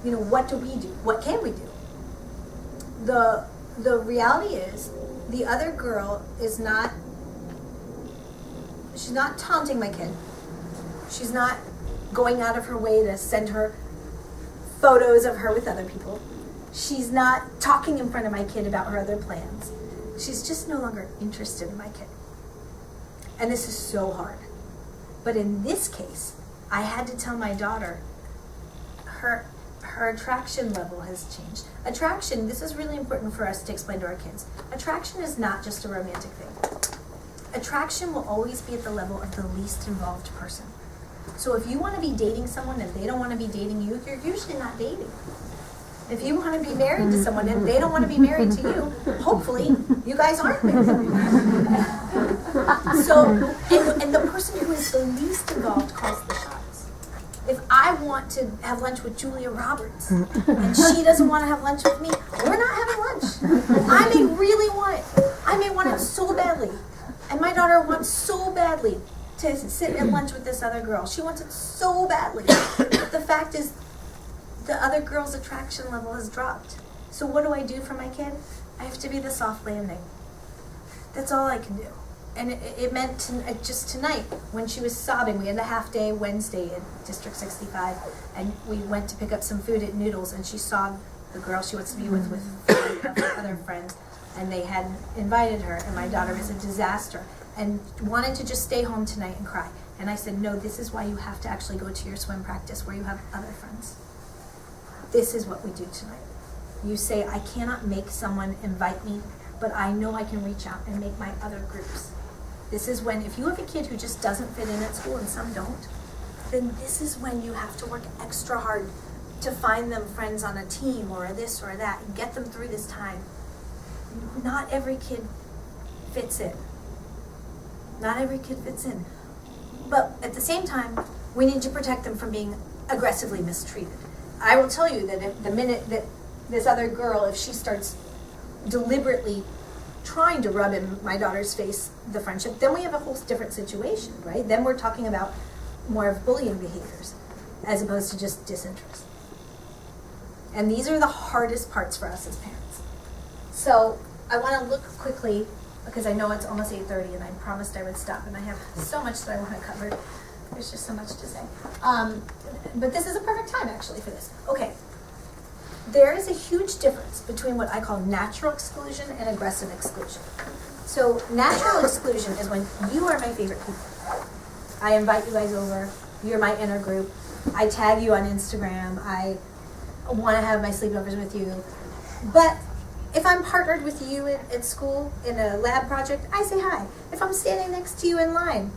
what do we do? What can we do? The reality is, the other girl is she's not taunting my kid. She's not going out of her way to send her photos of her with other people. She's not talking in front of my kid about her other plans. She's just no longer interested in my kid. And this is so hard. But in this case, I had to tell my daughter, her attraction level has changed. Attraction, this is really important for us to explain to our kids. Attraction is not just a romantic thing. Attraction will always be at the level of the least involved person. So if you want to be dating someone and they don't want to be dating you, you're usually not dating. If you want to be married to someone and they don't want to be married to you, hopefully you guys aren't married. So, and the person who is the least involved calls the shots. If I want to have lunch with Julia Roberts and she doesn't want to have lunch with me, we're not having lunch. I may really want it. I may want it so badly. And my daughter wants so badly to sit at lunch with this other girl. She wants it so badly. But the fact is, the other girl's attraction level has dropped. So what do I do for my kid? I have to be the soft landing. That's all I can do. And it meant just tonight, when she was sobbing, we had a half day Wednesday in District 65, and we went to pick up some food at Noodles, and she saw the girl she wants to be with 5 of her other friends, and they had invited her, and my daughter was a disaster, and wanted to just stay home tonight and cry. And I said, no, this is why you have to actually go to your swim practice where you have other friends. This is what we do tonight. You say, I cannot make someone invite me, but I know I can reach out and make my other groups. This is when, if you have a kid who just doesn't fit in at school and some don't, then this is when you have to work extra hard to find them friends on a team or this or that and get them through this time. Not every kid fits in. Not every kid fits in. But at the same time, we need to protect them from being aggressively mistreated. I will tell you that if the minute that this other girl, if she starts deliberately trying to rub in my daughter's face the friendship, then we have a whole different situation, right? Then we're talking about more of bullying behaviors as opposed to just disinterest. And these are the hardest parts for us as parents. So I want to look quickly, because I know it's almost 8:30 and I promised I would stop, and I have so much that I want to cover. There's just so much to say. But this is a perfect time actually for this. Okay. There is a huge difference between what I call natural exclusion and aggressive exclusion. So natural exclusion is when you are my favorite people. I invite you guys over. You're my inner group. I tag you on Instagram. I want to have my sleepovers with you. But if I'm partnered with you at school in a lab project, I say hi. If I'm standing next to you in line,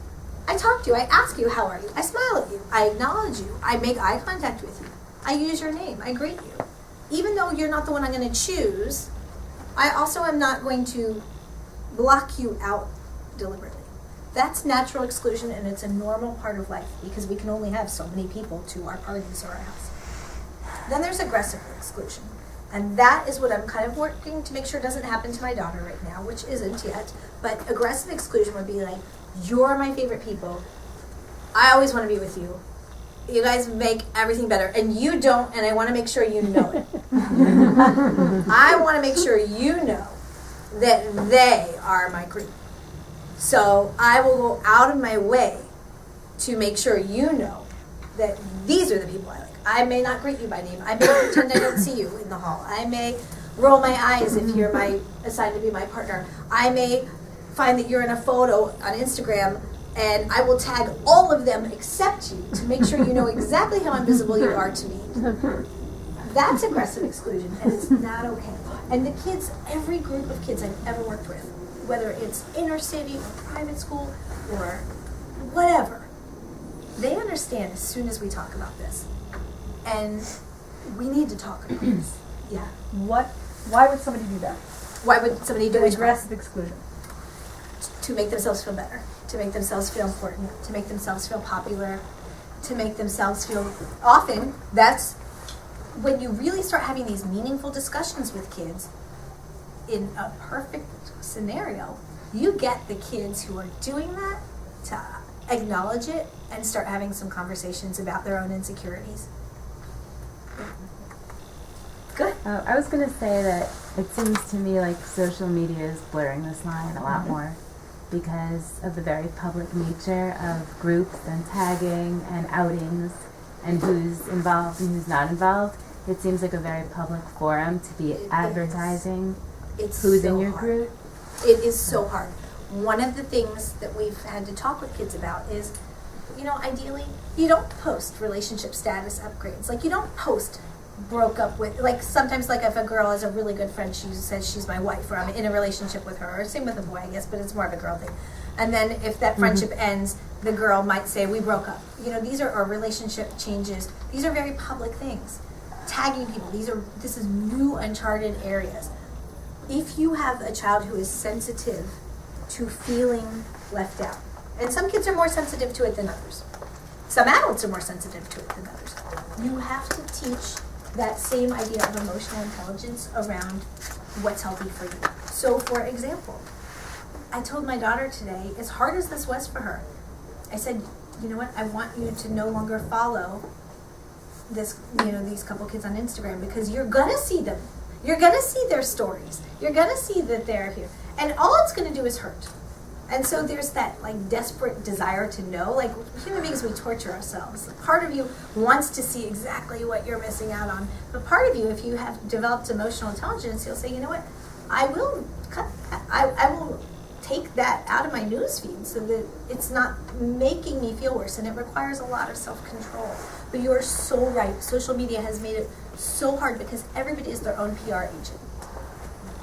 I talk to you. I ask you, how are you? I smile at you. I acknowledge you. I make eye contact with you. I use your name. I greet you. Even though you're not the one I'm going to choose, I also am not going to block you out deliberately. That's natural exclusion, and it's a normal part of life because we can only have so many people to our parties or our house. Then there's aggressive exclusion, and that is what I'm kind of working to make sure doesn't happen to my daughter right now, which isn't yet. But aggressive exclusion would be like, you're my favorite people. I always want to be with you. You guys make everything better, and you don't, and I want to make sure you know it. I want to make sure you know that they are my group. So I will go out of my way to make sure you know that these are the people I like. I may not greet you by name. I may pretend I don't see you in the hall. I may roll my eyes if you're assigned to be my partner. I may find that you're in a photo on Instagram, and I will tag all of them except you to make sure you know exactly how invisible you are to me. That's aggressive exclusion, and it's not okay. And the kids, every group of kids I've ever worked with, whether it's inner city or private school or whatever, they understand as soon as we talk about this. And we need to talk about this. Yeah. Why would somebody do that? Why would somebody do aggressive exclusion? To make themselves feel better, to make themselves feel important, to make themselves feel popular, to make themselves feel, often that's when you really start having these meaningful discussions with kids. In a perfect scenario, you get the kids who are doing that to acknowledge it and start having some conversations about their own insecurities. Good. I was going to say that it seems to me like social media is blurring this line a lot more because of the very public nature of groups and tagging and outings and who's involved and who's not involved. It seems like a very public forum to be advertising who's in your group. It is so hard. One of the things that we've had to talk with kids about is ideally, you don't post relationship status upgrades. Like, you don't post broke up with, like, sometimes, like, if a girl is a really good friend, she says she's my wife, or I'm in a relationship with her, or same with a boy, I guess, but it's more of a girl thing. And then if that friendship ends, the girl might say, we broke up. These are our relationship changes. These are very public things. Tagging people, this is new uncharted areas. If you have a child who is sensitive to feeling left out, and some kids are more sensitive to it than others. Some adults are more sensitive to it than others. You have to teach that same idea of emotional intelligence around what's healthy for you. So, for example, I told my daughter today, as hard as this was for her, I said, you know what, I want you to no longer follow these couple kids on Instagram, because you're gonna see them. You're gonna see their stories. You're gonna see that they're here. And all it's gonna do is hurt. And so there's that, like, desperate desire to know. Like, human beings, we torture ourselves. Part of you wants to see exactly what you're missing out on. But part of you, if you have developed emotional intelligence, you'll say, you know what, I will take that out of my news feed so that it's not making me feel worse. And it requires a lot of self-control. But you are so right. Social media has made it so hard because everybody is their own PR agent.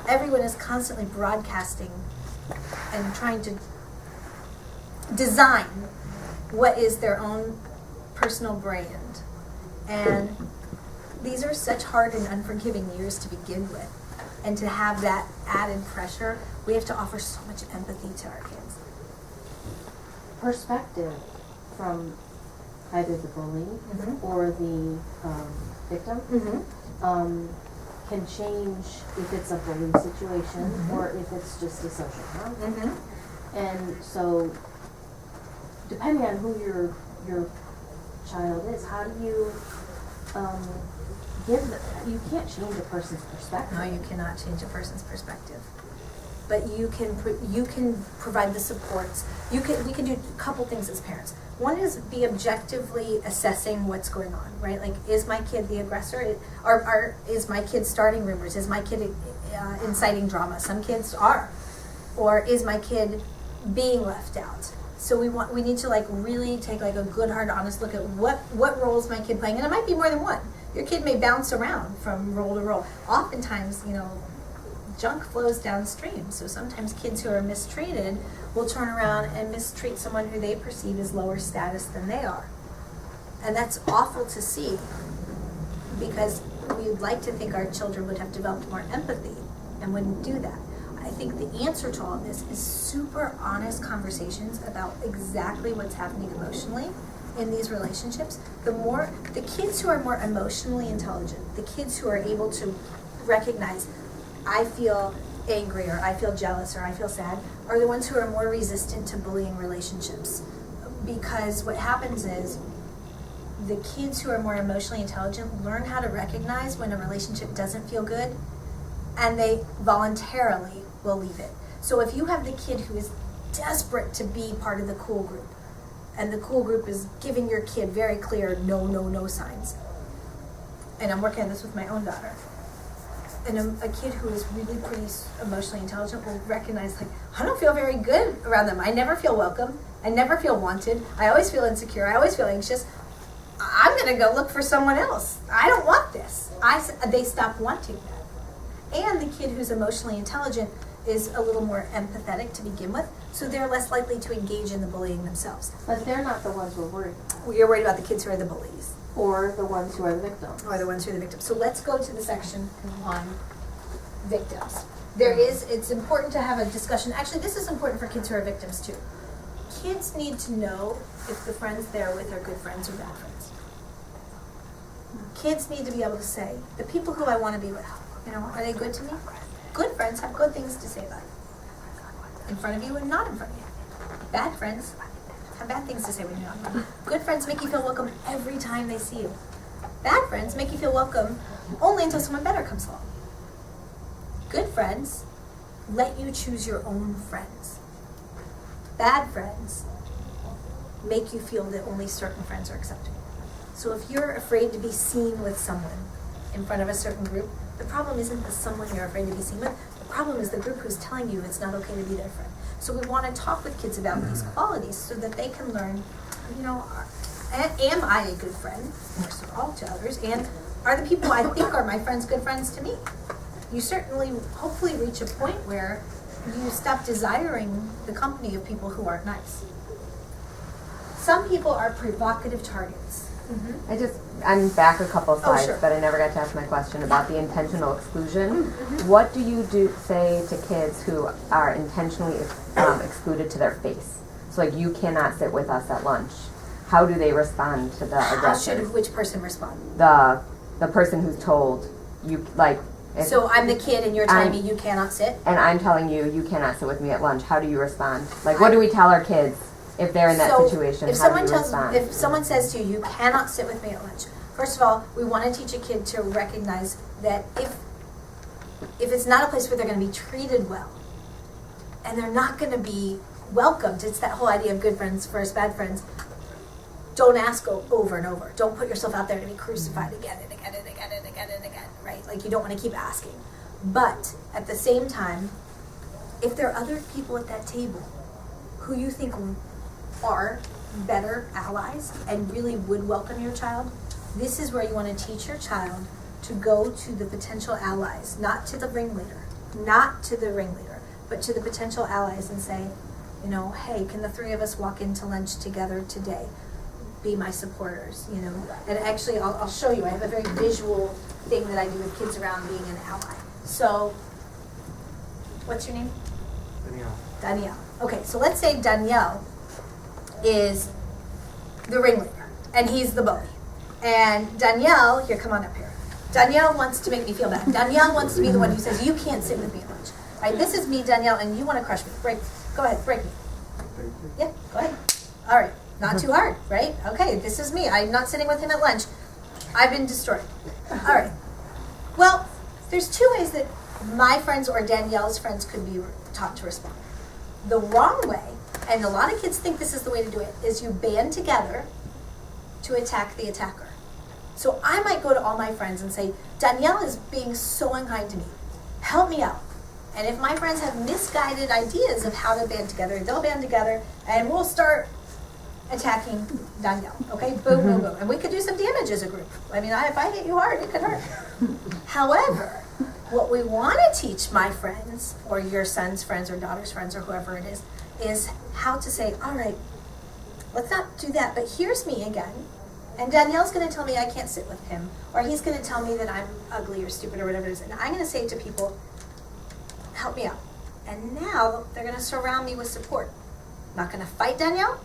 Everyone is constantly broadcasting and trying to design what is their own personal brand. And these are such hard and unforgiving years to begin with. And to have that added pressure, we have to offer so much empathy to our kids. Perspective from either the bully or the victim can change if it's a bullying situation or if it's just a social harm. And so, depending on who your child is, how do you you can't change a person's perspective. No, you cannot change a person's perspective. But you can provide the supports. We can do a couple things as parents. One is be objectively assessing what's going on, right? Like, is my kid the aggressor? Or is my kid starting rumors? Is my kid inciting drama? Some kids are. Or is my kid being left out? So we need to, like, really take, like, a good, hard, honest look at what role is my kid playing, and it might be more than one. Your kid may bounce around from role to role. Oftentimes, junk flows downstream. So sometimes kids who are mistreated will turn around and mistreat someone who they perceive as lower status than they are. And that's awful to see, because we'd like to think our children would have developed more empathy and wouldn't do that. I think the answer to all of this is super honest conversations about exactly what's happening emotionally in these relationships. The kids who are more emotionally intelligent, the kids who are able to recognize, I feel angry, or I feel jealous, or I feel sad, are the ones who are more resistant to bullying relationships. Because what happens is, the kids who are more emotionally intelligent learn how to recognize when a relationship doesn't feel good, and they voluntarily will leave it. So if you have the kid who is desperate to be part of the cool group, and the cool group is giving your kid very clear no signs, and I'm working on this with my own daughter, and a kid who is really pretty emotionally intelligent will recognize, like, I don't feel very good around them. I never feel welcome. I never feel wanted. I always feel insecure. I always feel anxious. I'm going to go look for someone else. I don't want this. They stop wanting that. And the kid who's emotionally intelligent is a little more empathetic to begin with, so they're less likely to engage in the bullying themselves. But they're not the ones we're worried about. You're worried about the kids who are the bullies. Or the ones who are the victims. Or the ones who are the victims. So let's go to the section on victims. It's important to have a discussion. Actually, this is important for kids who are victims too. Kids need to know if the friends they're with are good friends or bad friends. Kids need to be able to say, the people who I want to be with, are they good to me? Good friends have good things to say about you. In front of you and not in front of you. Bad friends have bad things to say when you're not in front of you. Good friends make you feel welcome every time they see you. Bad friends make you feel welcome only until someone better comes along. Good friends let you choose your own friends. Bad friends make you feel that only certain friends are acceptable. So if you're afraid to be seen with someone in front of a certain group, the problem isn't the someone you're afraid to be seen with. The problem is the group who's telling you it's not okay to be their friend. So we want to talk with kids about these qualities so that they can learn am I a good friend, first of all, to others, and are the people I think are my friends good friends to me? You certainly, hopefully, reach a point where you stop desiring the company of people who aren't nice. Some people are provocative targets. I'm back a couple slides, sure. but I never got to ask my question about the intentional exclusion. What do you say to kids who are intentionally excluded to their face? So like, you cannot sit with us at lunch. How do they respond to the How aggressors? should which person respond? The person who's told you, like, if, So I'm the kid and you're telling me you cannot sit? and I'm telling you, you cannot sit with me at lunch. How do you respond? Like, what do we tell our kids if they're in that So, situation? If How someone do you tells, respond? if someone says to you, you cannot sit with me at lunch, first of all, we want to teach a kid to recognize that if it's not a place where they're going to be treated well, and they're not going to be welcomed, it's that whole idea of good friends versus bad friends. Don't ask over and over. Don't put yourself out there to be crucified again and again and again and again and again, right? Like, you don't want to keep asking. But at the same time, if there are other people at that table who you think are better allies and really would welcome your child, this is where you want to teach your child to go to the potential allies, not to the ringleader, but to the potential allies and say, hey, can the three of us walk into lunch together today? Be my supporters, And actually, I'll show you. I have a very visual thing that I do with kids around being an ally. So, what's your name? Danielle. Okay, so let's say Danielle is the ringleader, and he's the bully. And Danielle, here, come on up here. Danielle wants to make me feel bad. Danielle wants to be the one who says, you can't sit with me at lunch. Right, this is me, Danielle, and you want to crush me. Go ahead, break me. Yeah, go ahead. All right, not too hard, right? Okay, this is me. I'm not sitting with him at lunch. I've been destroyed. All right. Well, there's two ways that my friends or Danielle's friends could be taught to respond. The wrong way, and a lot of kids think this is the way to do it, is you band together to attack the attacker. So I might go to all my friends and say, Danielle is being so unkind to me. Help me out. And if my friends have misguided ideas of how to band together, they'll band together and we'll start attacking Danielle. Okay, boom, boom, boom. And we could do some damage as a group. I mean, if I hit you hard, it could hurt. However, what we want to teach my friends, or your son's friends or daughter's friends or whoever it is how to say, all right, let's not do that, but here's me again. And Danielle's going to tell me I can't sit with him, or he's going to tell me that I'm ugly or stupid or whatever it is. And I'm going to say to people, help me out. And now they're going to surround me with support. Not going to fight Danielle,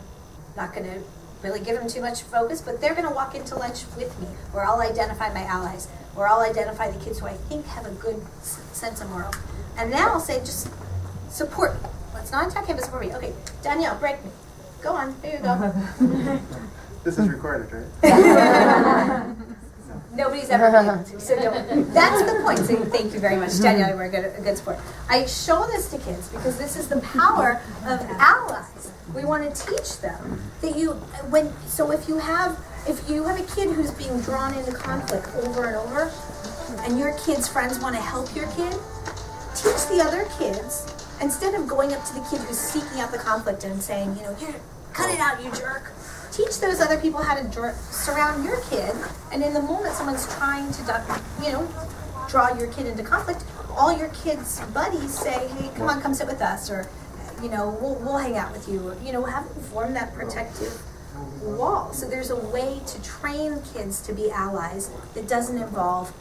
not going to really give him too much focus, but they're going to walk into lunch with me, or I'll identify my allies, or I'll identify the kids who I think have a good sense of moral. And now I'll say, just support me. Let's not attack him, but support me. Okay, Danielle, break me. Go on, here you go. This is recorded, right? Nobody's ever been able to, so don't. That's the point. So thank you very much, Danielle. We're a good sport. I show this to kids because this is the power of allies. We want to teach them that if you have a kid who's being drawn into conflict over and over, and your kid's friends want to help your kid, teach the other kids, instead of going up to the kid who's seeking out the conflict and saying, here, cut it out, you jerk. Teach those other people how to surround your kid, and in the moment someone's trying to, draw your kid into conflict, all your kid's buddies say, hey, come sit with us, or, we'll hang out with you, or, have them form that protective wall. So there's a way to train kids to be allies that doesn't involve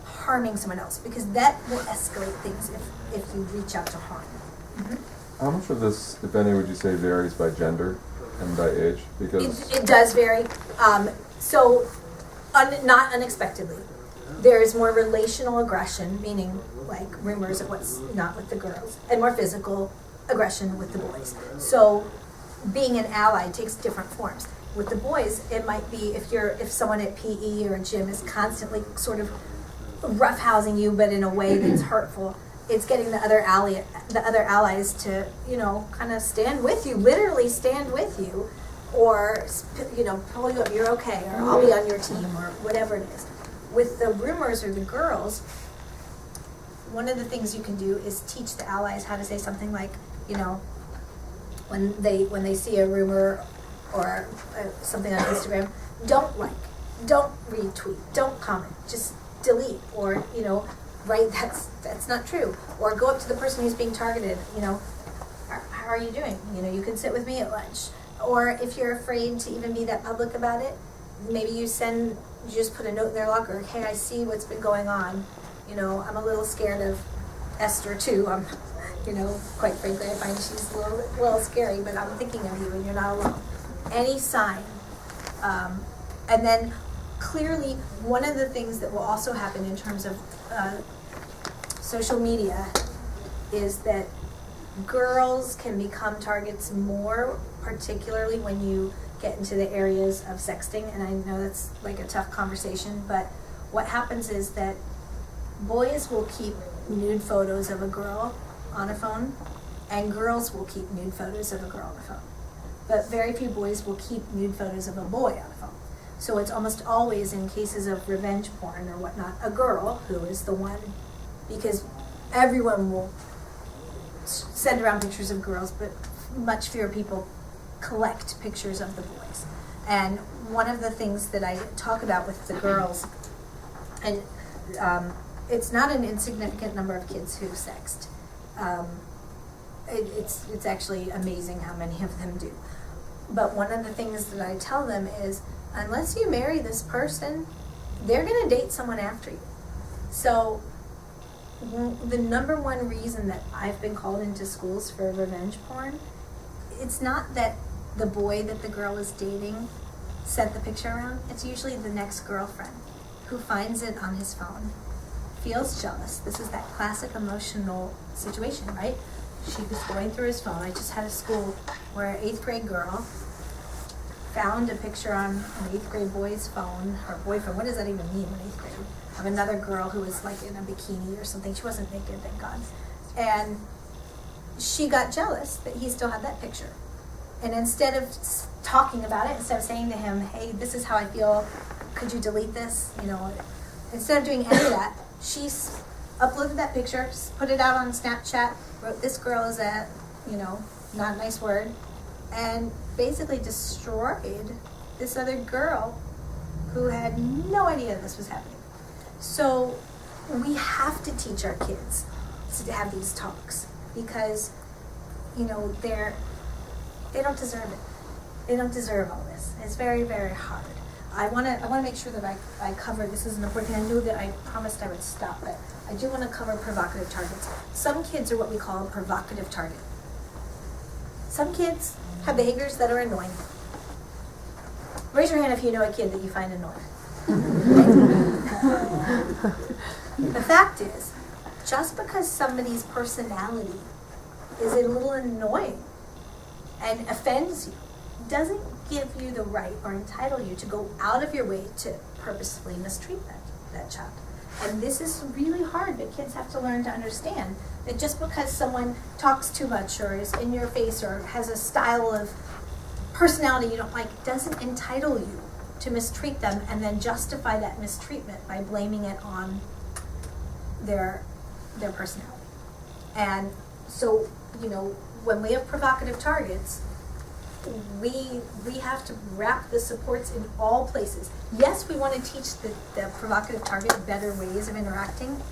harming someone else, because that will escalate things if you reach out to harm. Mm-hmm. How much of this, if any, would you say varies by gender and by age? Because it does vary. Not unexpectedly, there is more relational aggression, meaning like rumors of what's not with the girls, and more physical aggression with the boys. So being an ally takes different forms. With the boys, it might be if someone at PE or gym is constantly sort of roughhousing you, but in a way that's hurtful. It's getting the other allies to, kind of stand with you, literally stand with you, or, pull you up, you're okay, or I'll be on your team, or whatever it is. With the rumors or the girls, one of the things you can do is teach the allies how to say something like, when they see a rumor or something on Instagram, don't like, don't retweet, don't comment, just delete, or, you know, write that's not true, or go up to the person who's being targeted, you know, how are you doing? You know, you can sit with me at lunch. Or if you're afraid to even be that public about it, maybe you just put a note in their locker, hey, I see what's been going on. You know, I'm a little scared of Esther too. You know, quite frankly, I find she's a little scary, but I'm thinking of you and you're not alone. Any sign. And then clearly, one of the things that will also happen in terms of social media is that girls can become targets more, particularly when you get into the areas of sexting. And I know that's like a tough conversation, but what happens is that boys will keep nude photos of a girl on a phone, and girls will keep nude photos of a girl on a phone. But very few boys will keep nude photos of a boy on a phone. So it's almost always, in cases of revenge porn or whatnot, a girl who is the one, because everyone will send around pictures of girls, but much fewer people collect pictures of the boys. And one of the things that I talk about with the girls, and it's not an insignificant number of kids who sext. It's actually amazing how many of them do. But one of the things that I tell them is, unless you marry this person, they're going to date someone after you. So the number one reason that I've been called into schools for revenge porn, it's not that the boy that the girl is dating sent the picture around. It's usually the next girlfriend who finds it on his phone, feels jealous. This is that classic emotional situation, right? She was going through his phone. I just had a school where an 8th grade girl found a picture on an 8th grade boy's phone, or boyfriend, what does that even mean in 8th grade? Of another girl who was like in a bikini or something. She wasn't naked, thank God. And she got jealous that he still had that picture. And instead of talking about it, instead of saying to him, hey, this is how I feel, could you delete this? You know, instead of doing any of that, she uploaded that picture, put it out on Snapchat, wrote this girl is a, you know, not a nice word, and basically destroyed this other girl who had no idea this was happening. So we have to teach our kids to have these talks, because, you know, they don't deserve it. They don't deserve all this. It's very, very hard. I want to make sure that I cover, this is an important thing. I knew that I promised I would stop, but I do want to cover provocative targets. Some kids are what we call a provocative target. Some kids have behaviors that are annoying. Raise your hand if you know a kid that you find annoying. The fact is, just because somebody's personality is a little annoying and offends you, doesn't give you the right or entitle you to go out of your way to purposefully mistreat that child. And this is really hard, but kids have to learn to understand that just because someone talks too much or is in your face or has a style of personality you don't like doesn't entitle you to mistreat them and then justify that mistreatment by blaming it on their personality. And so, you know, when we have provocative targets, we have to wrap the supports in all places. Yes, we want to teach the provocative target better ways of interacting,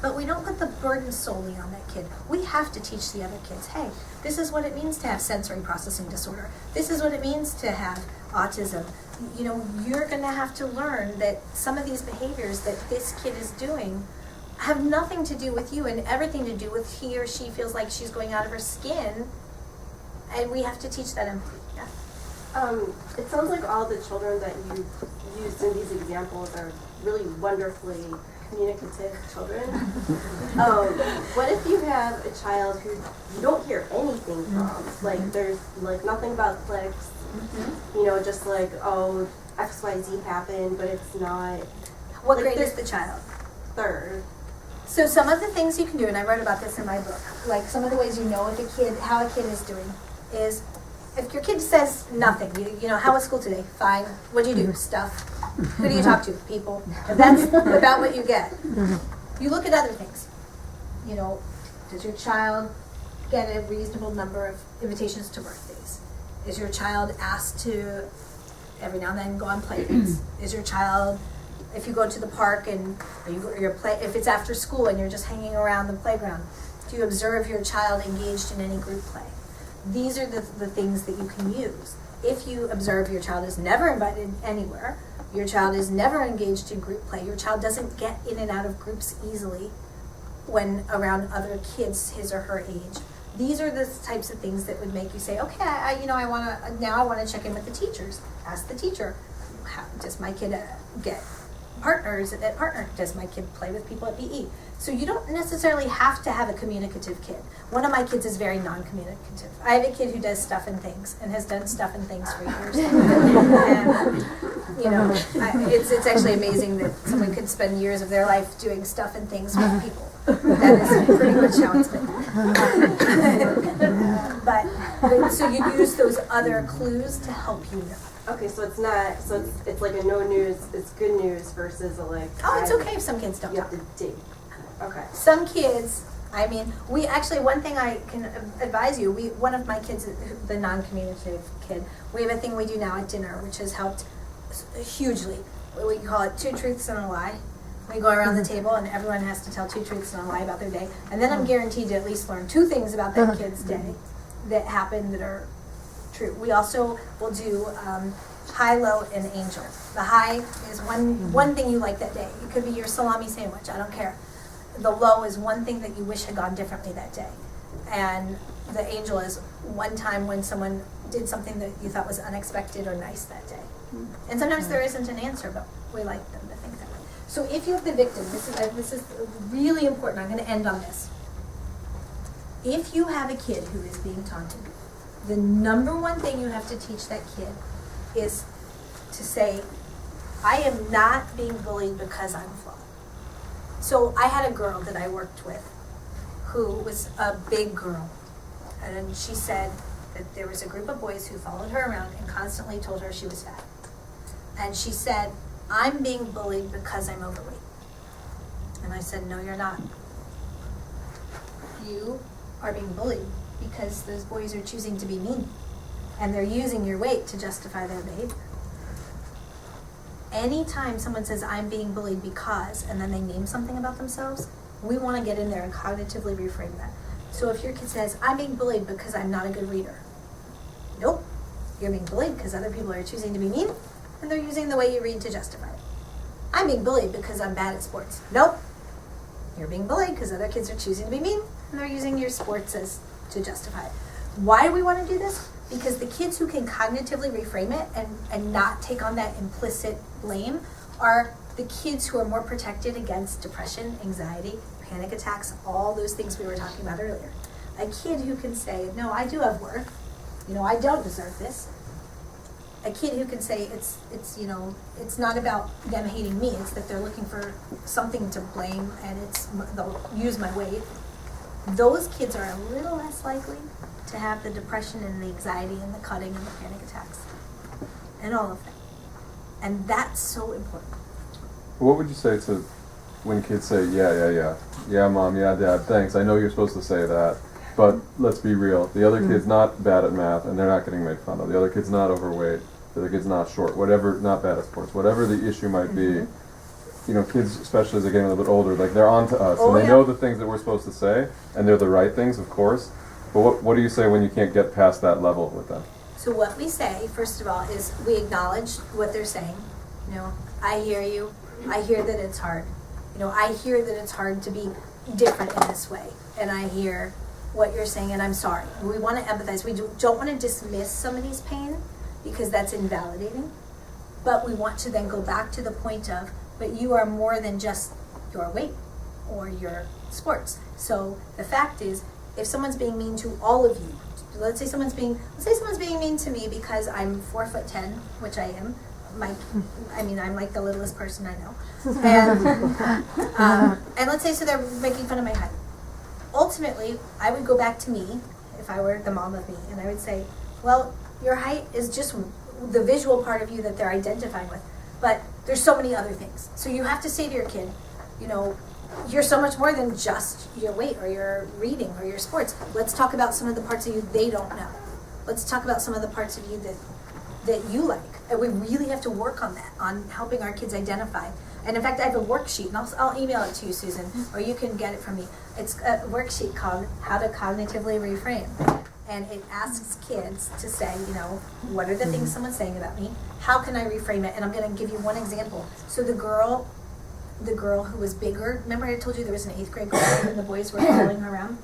but we don't put the burden solely on that kid. We have to teach the other kids, hey, this is what it means to have sensory processing disorder. This is what it means to have autism. You know, you're going to have to learn that some of these behaviors that this kid is doing have nothing to do with you and everything to do with he or she feels like she's going out of her skin, and we have to teach that empathy. Yeah. It sounds like all the children that you used in these examples are really wonderfully communicative children. What if you have a child who you don't hear anything from? Like there's like nothing about clicks, you know, just like, oh, XYZ happened, but it's not. What like, grade is the child? 3rd. So some of the things you can do, and I wrote about this in my book, like some of the ways you know if a kid, how a kid is doing, is if your kid says nothing, you know, how was school today? Fine. What'd you do? Stuff. Who do you talk to? People. If that's about what you get. You look at other things. You know, does your child get a reasonable number of invitations to birthdays? Is your child asked to every now and then go on play dates? Is your child, if you go to the park and if it's after school and you're just hanging around the playground, do you observe your child engaged in any group play? These are the things that you can use. If you observe your child is never invited anywhere, your child is never engaged in group play, your child doesn't get in and out of groups easily when around other kids his or her age. These are the types of things that would make you say, okay, I want to check in with the teachers. Ask the teacher, does my kid get partners at partner? Does my kid play with people at PE? So you don't necessarily have to have a communicative kid. One of my kids is very non-communicative. I have a kid who does stuff and things and has done stuff and things for years. And, it's actually amazing that someone could spend years of their life doing stuff and things with people. That is pretty much how it's been. But so you use those other clues to help you know. Okay, so it's not, it's like a no news, it's good news versus a like. Oh, it's okay if some kids don't. You have to dig. Okay. Some kids, we actually, one thing I can advise you, one of my kids, the non-communicative kid, we have a thing we do now at dinner, which has helped hugely. We call it 2 truths and a lie. We go around the table and everyone has to tell 2 truths and a lie about their day. And then I'm guaranteed to at least learn 2 things about that kid's day that happen that are true. We also will do high, low, and angel. The high is one thing you like that day. It could be your salami sandwich, I don't care. The low is one thing that you wish had gone differently that day. And the angel is one time when someone did something that you thought was unexpected or nice that day. And sometimes there isn't an answer, but we like them to think that way. So if you have the victim, this is really important, I'm going to end on this. If you have a kid who is being taunted, the number one thing you have to teach that kid is to say, I am not being bullied because I'm flawed. So I had a girl that I worked with who was a big girl, and she said that there was a group of boys who followed her around and constantly told her she was fat. And she said, I'm being bullied because I'm overweight. And I said, no, you're not. You are being bullied because those boys are choosing to be mean, and they're using your weight to justify their behavior. Anytime someone says, I'm being bullied because, and then they name something about themselves, we want to get in there and cognitively reframe that. So if your kid says, I'm being bullied because I'm not a good reader. Nope. You're being bullied because other people are choosing to be mean, and they're using the way you read to justify it. I'm being bullied because I'm bad at sports. Nope. You're being bullied because other kids are choosing to be mean, and they're using your sports as to justify it. Why do we want to do this? Because the kids who can cognitively reframe it and not take on that implicit blame are the kids who are more protected against depression, anxiety, panic attacks, all those things we were talking about earlier. A kid who can say, no, I do have worth. I don't deserve this. A kid who can say it's not about them hating me, it's that they're looking for something to blame and they'll use my weight. Those kids are a little less likely to have the depression and the anxiety and the cutting and the panic attacks and all of that. And that's so important. What would you say to when kids say, yeah, mom, yeah, dad, thanks, I know you're supposed to say that, but let's be real, the other kid's not bad at math and they're not getting made fun of, the other kid's not overweight, the other kid's not short, whatever, not bad at sports, whatever the issue might be, kids, especially as they're getting a little bit older, like they're on to us, and they know the things that we're supposed to say, and they're the right things, of course, but what do you say when you can't get past that level with them? So what we say, first of all, is we acknowledge what they're saying. I hear you. I hear that it's hard. I hear that it's hard to be different in this way. And I hear what you're saying, and I'm sorry. We want to empathize. We don't want to dismiss somebody's pain because that's invalidating. But we want to then go back to the point of, but you are more than just your weight or your sports. So the fact is, if someone's being mean to all of you, let's say someone's being mean to me because I'm 4'10", which I am. I'm like the littlest person I know. And let's say so they're making fun of my height. Ultimately, I would go back to me, if I were the mom of me, and I would say, well, your height is just the visual part of you that they're identifying with. But there's so many other things. So you have to say to your kid, you're so much more than just your weight or your reading or your sports. Let's talk about some of the parts of you they don't know. let's talk about some of the parts of you that you like. And we really have to work on that, on helping our kids identify. And in fact, I have a worksheet, and I'll email it to you, Susan, or you can get it from me. It's a worksheet called How to Cognitively Reframe. And it asks kids to say, what are the things someone's saying about me? How can I reframe it? And I'm going to give you one example. So the girl who was bigger, remember I told you there was an 8th grade girl and the boys were following her around?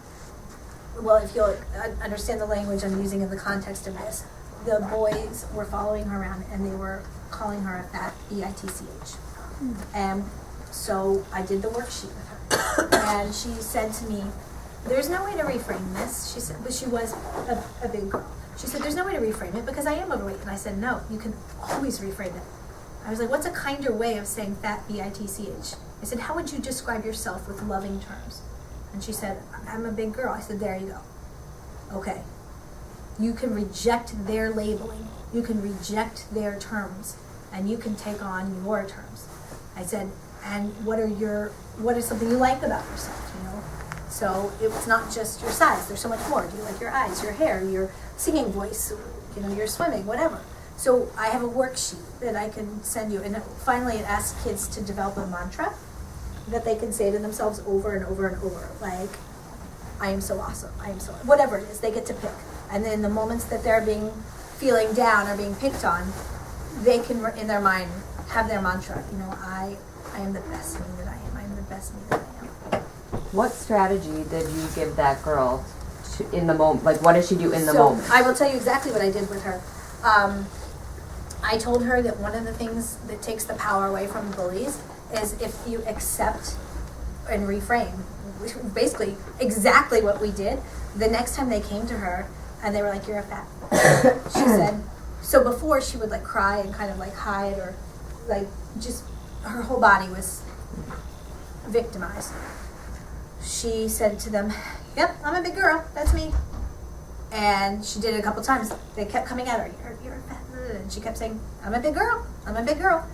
Well, if you'll understand the language I'm using in the context of this, the boys were following her around and they were calling her a fat B-I-T-C-H. And so I did the worksheet with her. And she said to me, there's no way to reframe this. She said, but she was a big girl. She said, there's no way to reframe it because I am overweight. And I said, no, you can always reframe it. I was like, what's a kinder way of saying fat B-I-T-C-H? I said, how would you describe yourself with loving terms? And she said, I'm a big girl. I said, there you go. Okay. You can reject their labeling. You can reject their terms. And you can take on your terms. I said, and what is something you like about yourself, So it's not just your size. There's so much more. Do you like your eyes, your hair, your singing voice, your swimming, whatever. So I have a worksheet that I can send you. And finally, it asks kids to develop a mantra that they can say to themselves over and over and over. Like, I am so awesome. I am so, whatever it is, they get to pick. And then the moments that they're feeling down or being picked on, they can, in their mind, have their mantra. I am the best me that I am. I am the best me that I am. What strategy did you give that girl in the moment? Like, what does she do in the moment? I will tell you exactly what I did with her. I told her that one of the things that takes the power away from bullies is if you accept and reframe, basically exactly what we did. The next time they came to her and they were like, you're a fat. She said, so before she would cry and kind of hide or just her whole body was victimized. She said to them, yep, I'm a big girl, that's me. And she did it a couple times. They kept coming at her, you're a fat, and she kept saying, I'm a big girl, I'm a big girl.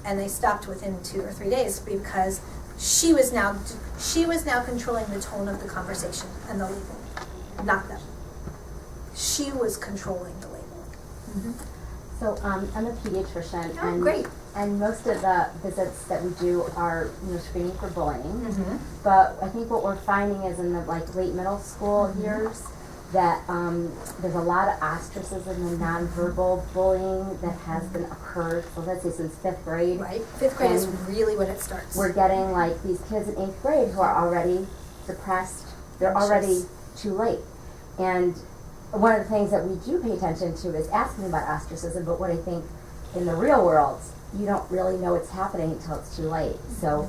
And they stopped within 2 or 3 days because she was now controlling the tone of the conversation and the label, not them. She was controlling the label. Mm-hmm. So I'm a pediatrician, Oh, great. And most of the visits that we do are screening for bullying. Mm-hmm. But I think what we're finding is in the late middle school years that there's a lot of ostracism and nonverbal bullying that has been occurred. So let's say since 5th grade. Right. 5th grade is really when it starts. We're getting these kids in 8th grade who are already depressed. They're already too late. And one of the things that we do pay attention to is asking about ostracism, but what I think in the real world, you don't really know what's happening until it's too late. So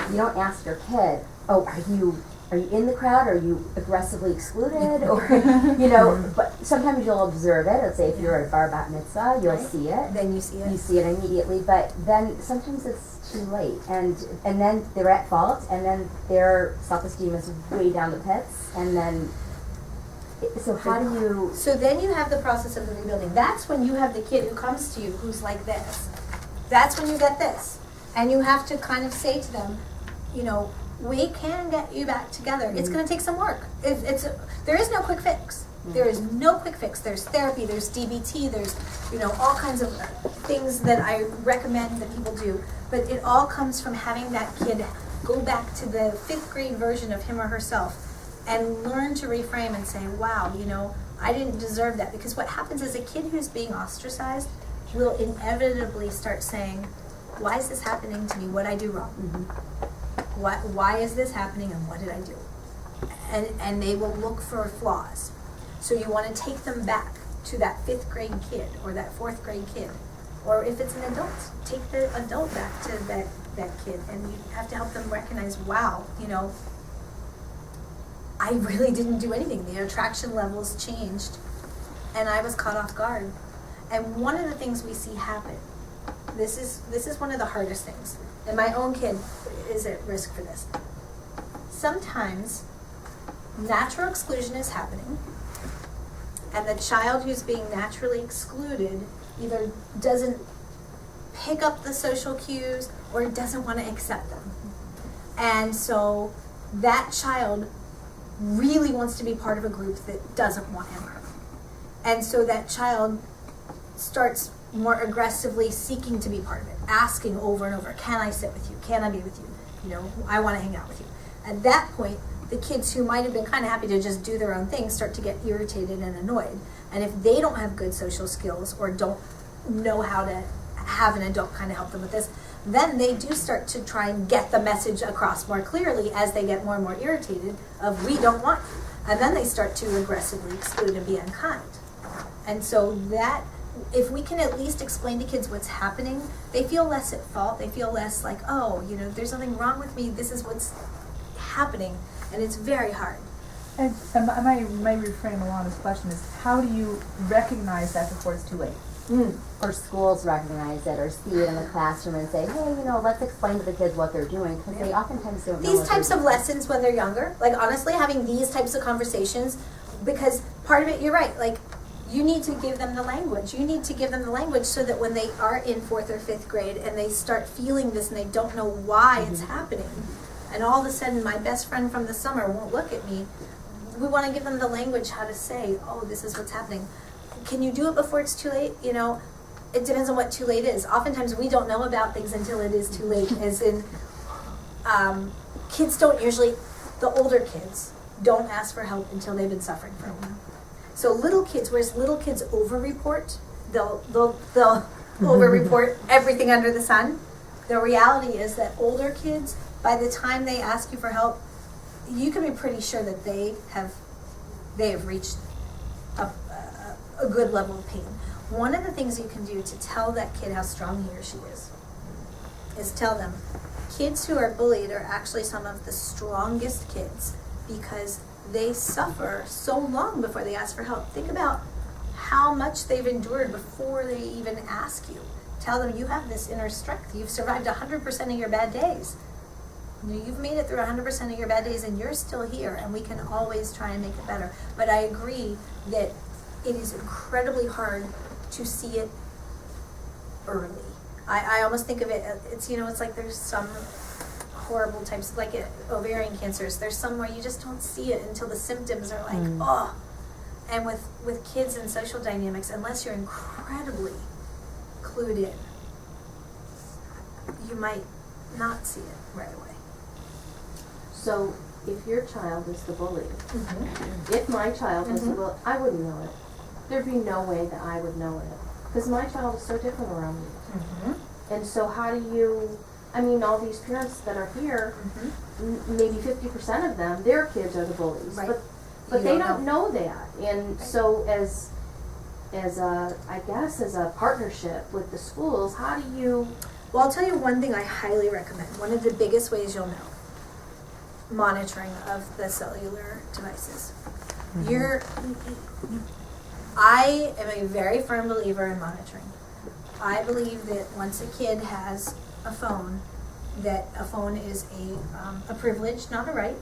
you don't ask your kid, oh, are you in the crowd? Are you aggressively excluded? Or, but sometimes you'll observe it. Let's say if you're at a bar bat mitzvah, you'll see it. Then you see it. You see it immediately, but then sometimes it's too late. And then they're at fault, and then their self-esteem is way down the pits, and then so how do you... So then you have the process of the rebuilding. That's when you have the kid who comes to you who's like this. That's when you get this. And you have to kind of say to them, we can get you back together. It's going to take some work. There is no quick fix. There is no quick fix. There's therapy, there's DBT, there's, all kinds of things that I recommend that people do. But it all comes from having that kid go back to the 5th grade version of him or herself and learn to reframe and say, wow, I didn't deserve that. Because what happens is a kid who's being ostracized will inevitably start saying, why is this happening to me? What did I do wrong? Mm-hmm. Why is this happening and what did I do? And they will look for flaws. So you want to take them back to that 5th grade kid or that 4th grade kid. Or if it's an adult, take the adult back to that kid. And you have to help them recognize, wow, I really didn't do anything. The attraction levels changed, and I was caught off guard. And one of the things we see happen, this is one of the hardest things, and my own kid is at risk for this. Sometimes natural exclusion is happening, and the child who's being naturally excluded either doesn't pick up the social cues or doesn't want to accept them. And so that child really wants to be part of a group that doesn't want him. And so that child starts more aggressively seeking to be part of it, asking over and over, can I sit with you? Can I be with you? You know, I want to hang out with you. At that point, the kids who might have been kind of happy to just do their own thing start to get irritated and annoyed. And if they don't have good social skills or don't know how to have an adult kind of help them with this, then they do start to try and get the message across more clearly as they get more and more irritated of, we don't want you. And then they start to aggressively exclude and be unkind. And so that, if we can at least explain to kids what's happening, they feel less at fault. They feel less like, oh, you know, there's something wrong with me. This is what's happening. And it's very hard. And my reframe Alana's question is, how do you recognize that before it's too late? Or schools recognize it, or see it in the classroom and say, hey, you know, let's explain to the kids what they're doing, because they oftentimes don't know. These types of lessons when they're younger, like honestly having these types of conversations, because part of it, you're right, like you need to give them the language. You need to give them the language so that when they are in 4th or 5th grade and they start feeling this and they don't know why it's happening, and all of a sudden my best friend from the summer won't look at me, we want to give them the language how to say, oh, this is what's happening. Can you do it before it's too late? You know, it depends on what too late is. Oftentimes we don't know about things until it is too late, as in kids don't usually, the older kids don't ask for help until they've been suffering for a while. So little kids, whereas little kids over-report, they'll over-report everything under the sun. The reality is that older kids, by the time they ask you for help, you can be pretty sure that they have reached a good level of pain. One of the things you can do to tell that kid how strong he or she is tell them, kids who are bullied are actually some of the strongest kids because they suffer so long before they ask for help. Think about how much they've endured before they even ask you. Tell them you have this inner strength. You've survived 100% of your bad days. You've made it through 100% of your bad days and you're still here, and we can always try and make it better. But I agree that it is incredibly hard to see it early. I almost think of it, it's, you know, it's like there's some horrible types, like ovarian cancers. There's some where you just don't see it until the symptoms are like, oh. And with kids and social dynamics, unless you're incredibly clued in, you might not see it right away. So if your child is the bully, if my child was the bully, I wouldn't know it. There'd be no way that I would know it, because my child is so different around me. And so how do you, I mean, all these parents that are here, maybe 50% of them, their kids are the bullies, Right. but they don't know that. And so as a, I guess, as a partnership with the schools, how do you? Well, I'll tell you one thing I highly recommend. One of the biggest ways you'll know: monitoring of the cellular devices. I am a very firm believer in monitoring. I believe that once a kid has a phone, that a phone is a privilege, not a right.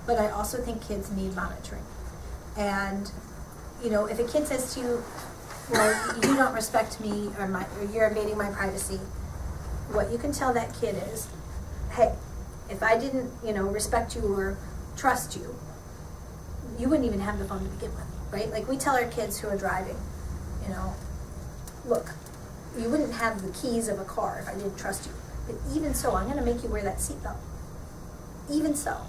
But I also think kids need monitoring. And you know, if a kid says to you, well, you don't respect me, or you're invading my privacy, what you can tell that kid is, hey, if I didn't, you know, respect you or trust you, you wouldn't even have the phone to begin with, right? Like we tell our kids who are driving, you know, look, you wouldn't have the keys of a car if I didn't trust you. But even so, I'm going to make you wear that seatbelt. Even so,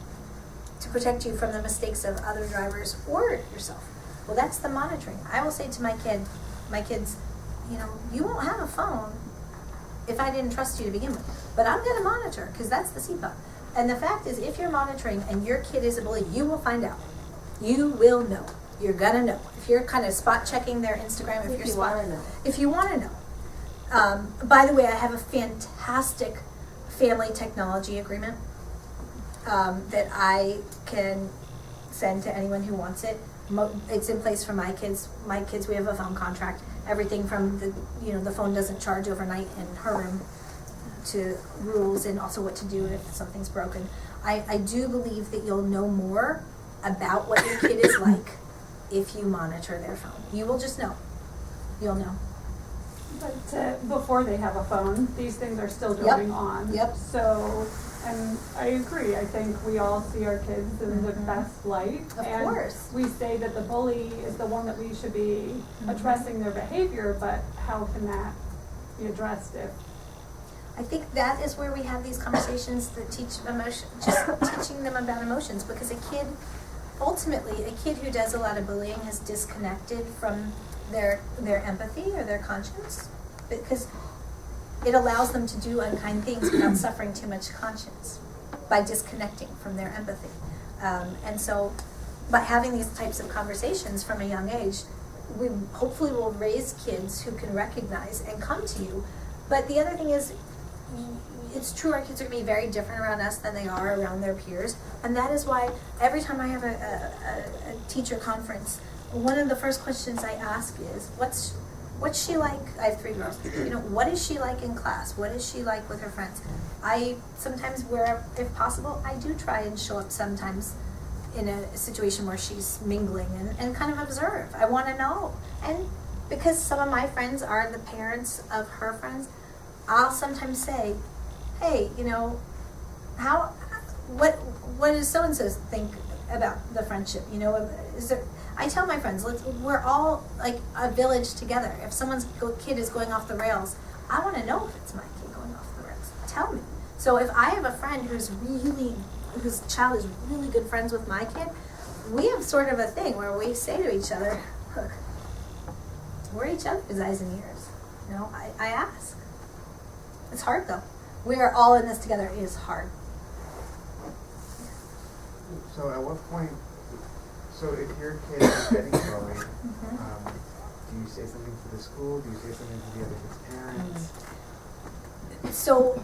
to protect you from the mistakes of other drivers or yourself. Well, that's the monitoring. I will say to my kids, you know, you won't have a phone if I didn't trust you to begin with. But I'm going to monitor, because that's the seatbelt. And the fact is, if you're monitoring and your kid is a bully, you will find out. You will know. You're going to know. If you're kind of spot checking their Instagram, if you want to know. By the way, I have a fantastic family technology agreement that I can send to anyone who wants it. It's in place for my kids. My kids, we have a phone contract. Everything from the phone doesn't charge overnight in her room, to rules and also what to do if something's broken. I do believe that you'll know more about what your kid is like if you monitor their phone. You will just know. You'll know. But before they have a phone, these things are still going on. Yep. So And I agree. I think we all see our kids in the best light. Of and course. we say that the bully is the one that we should be addressing their behavior, but how can that be addressed if I think that is where we have these conversations that teach emotion, just teaching them about emotions, because ultimately, a kid who does a lot of bullying has disconnected from their empathy or their conscience, because it allows them to do unkind things without suffering too much conscience by disconnecting from their empathy. And so, by having these types of conversations from a young age, we hopefully will raise kids who can recognize and come to you. But the other thing is, it's true our kids are going to be very different around us than they are around their peers. And that is why every time I have a teacher conference, one of the first questions I ask is, what's she like? I have 3 girls. What is she like in class? What is she like with her friends? I sometimes, if possible, I do try and show up sometimes in a situation where she's mingling and kind of observe. I want to know. And because some of my friends are the parents of her friends, I'll sometimes say, hey, what does so-and-so think about the friendship? I tell my friends, we're all like a village together. If someone's kid is going off the rails, I want to know if it's my kid going off the rails. Tell me. So if I have a friend whose child is really good friends with my kid, we have sort of a thing where we say to each other, look, we're each other's eyes and ears. I ask. It's hard though. We are all in this together. It is hard. So at what point, if your kid is getting bullied, do you say something to the school? Do you say something to the other kid's parents? So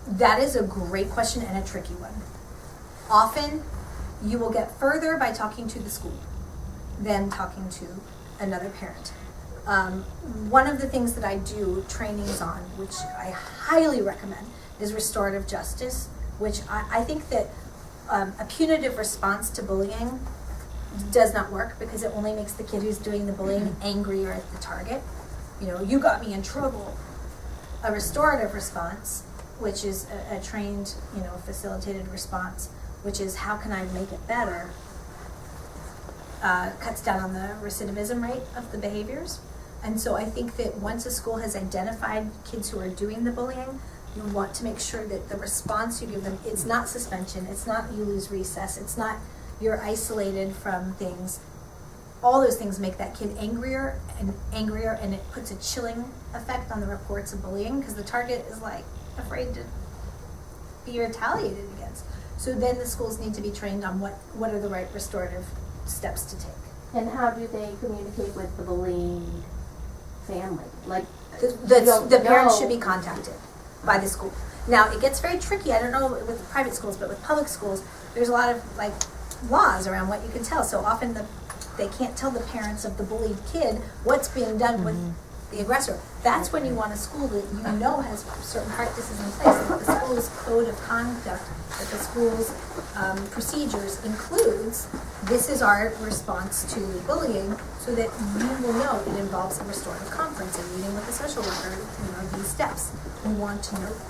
that is a great question and a tricky one. Often you will get further by talking to the school than talking to another parent. One of the things that I do trainings on, which I highly recommend, is restorative justice, which I think that a punitive response to bullying does not work, because it only makes the kid who's doing the bullying angrier at the target. You got me in trouble. A restorative response, which is a trained, facilitated response, which is how can I make it better, cuts down on the recidivism rate of the behaviors. And so I think that once a school has identified kids who are doing the bullying, you want to make sure that the response you give them, it's not suspension, it's not you lose recess, it's not you're isolated from things. All those things make that kid angrier, and it puts a chilling effect on the reports of bullying, because the target is like afraid to be retaliated against. So then the schools need to be trained on what are the right restorative steps to take. And how do they communicate with the bullied family? Like, The parents should be contacted by the school. Now, it gets very tricky. I don't know with private schools, but with public schools, there's a lot of laws around what you can tell. So often they can't tell the parents of the bullied kid what's being done with the aggressor. That's when you want a school that has certain practices in place, that the school's code of conduct, that the school's procedures includes, this is our response to bullying, so that you will know it involves a restorative conference, a meeting with a social worker, these steps. We want to know that.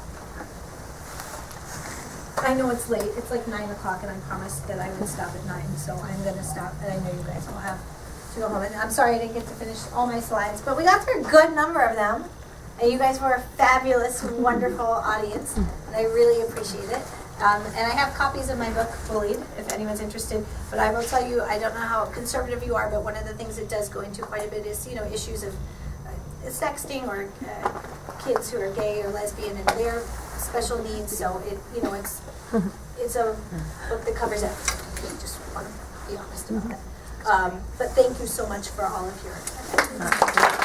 I know it's late, it's like 9 o'clock, and I promised that I would stop at 9, so I'm gonna stop, and I know you guys will have to go home. And I'm sorry I didn't get to finish all my slides, but we got through a good number of them, and you guys were a fabulous, wonderful audience, and I really appreciate it. And I have copies of my book, Bullied, if anyone's interested, but I will tell you, I don't know how conservative you are, but one of the things it does go into quite a bit is, issues of sexting, or kids who are gay or lesbian and their special needs, so it's a book that covers everything. I just want to be honest about that. But thank you so much for all of your attention.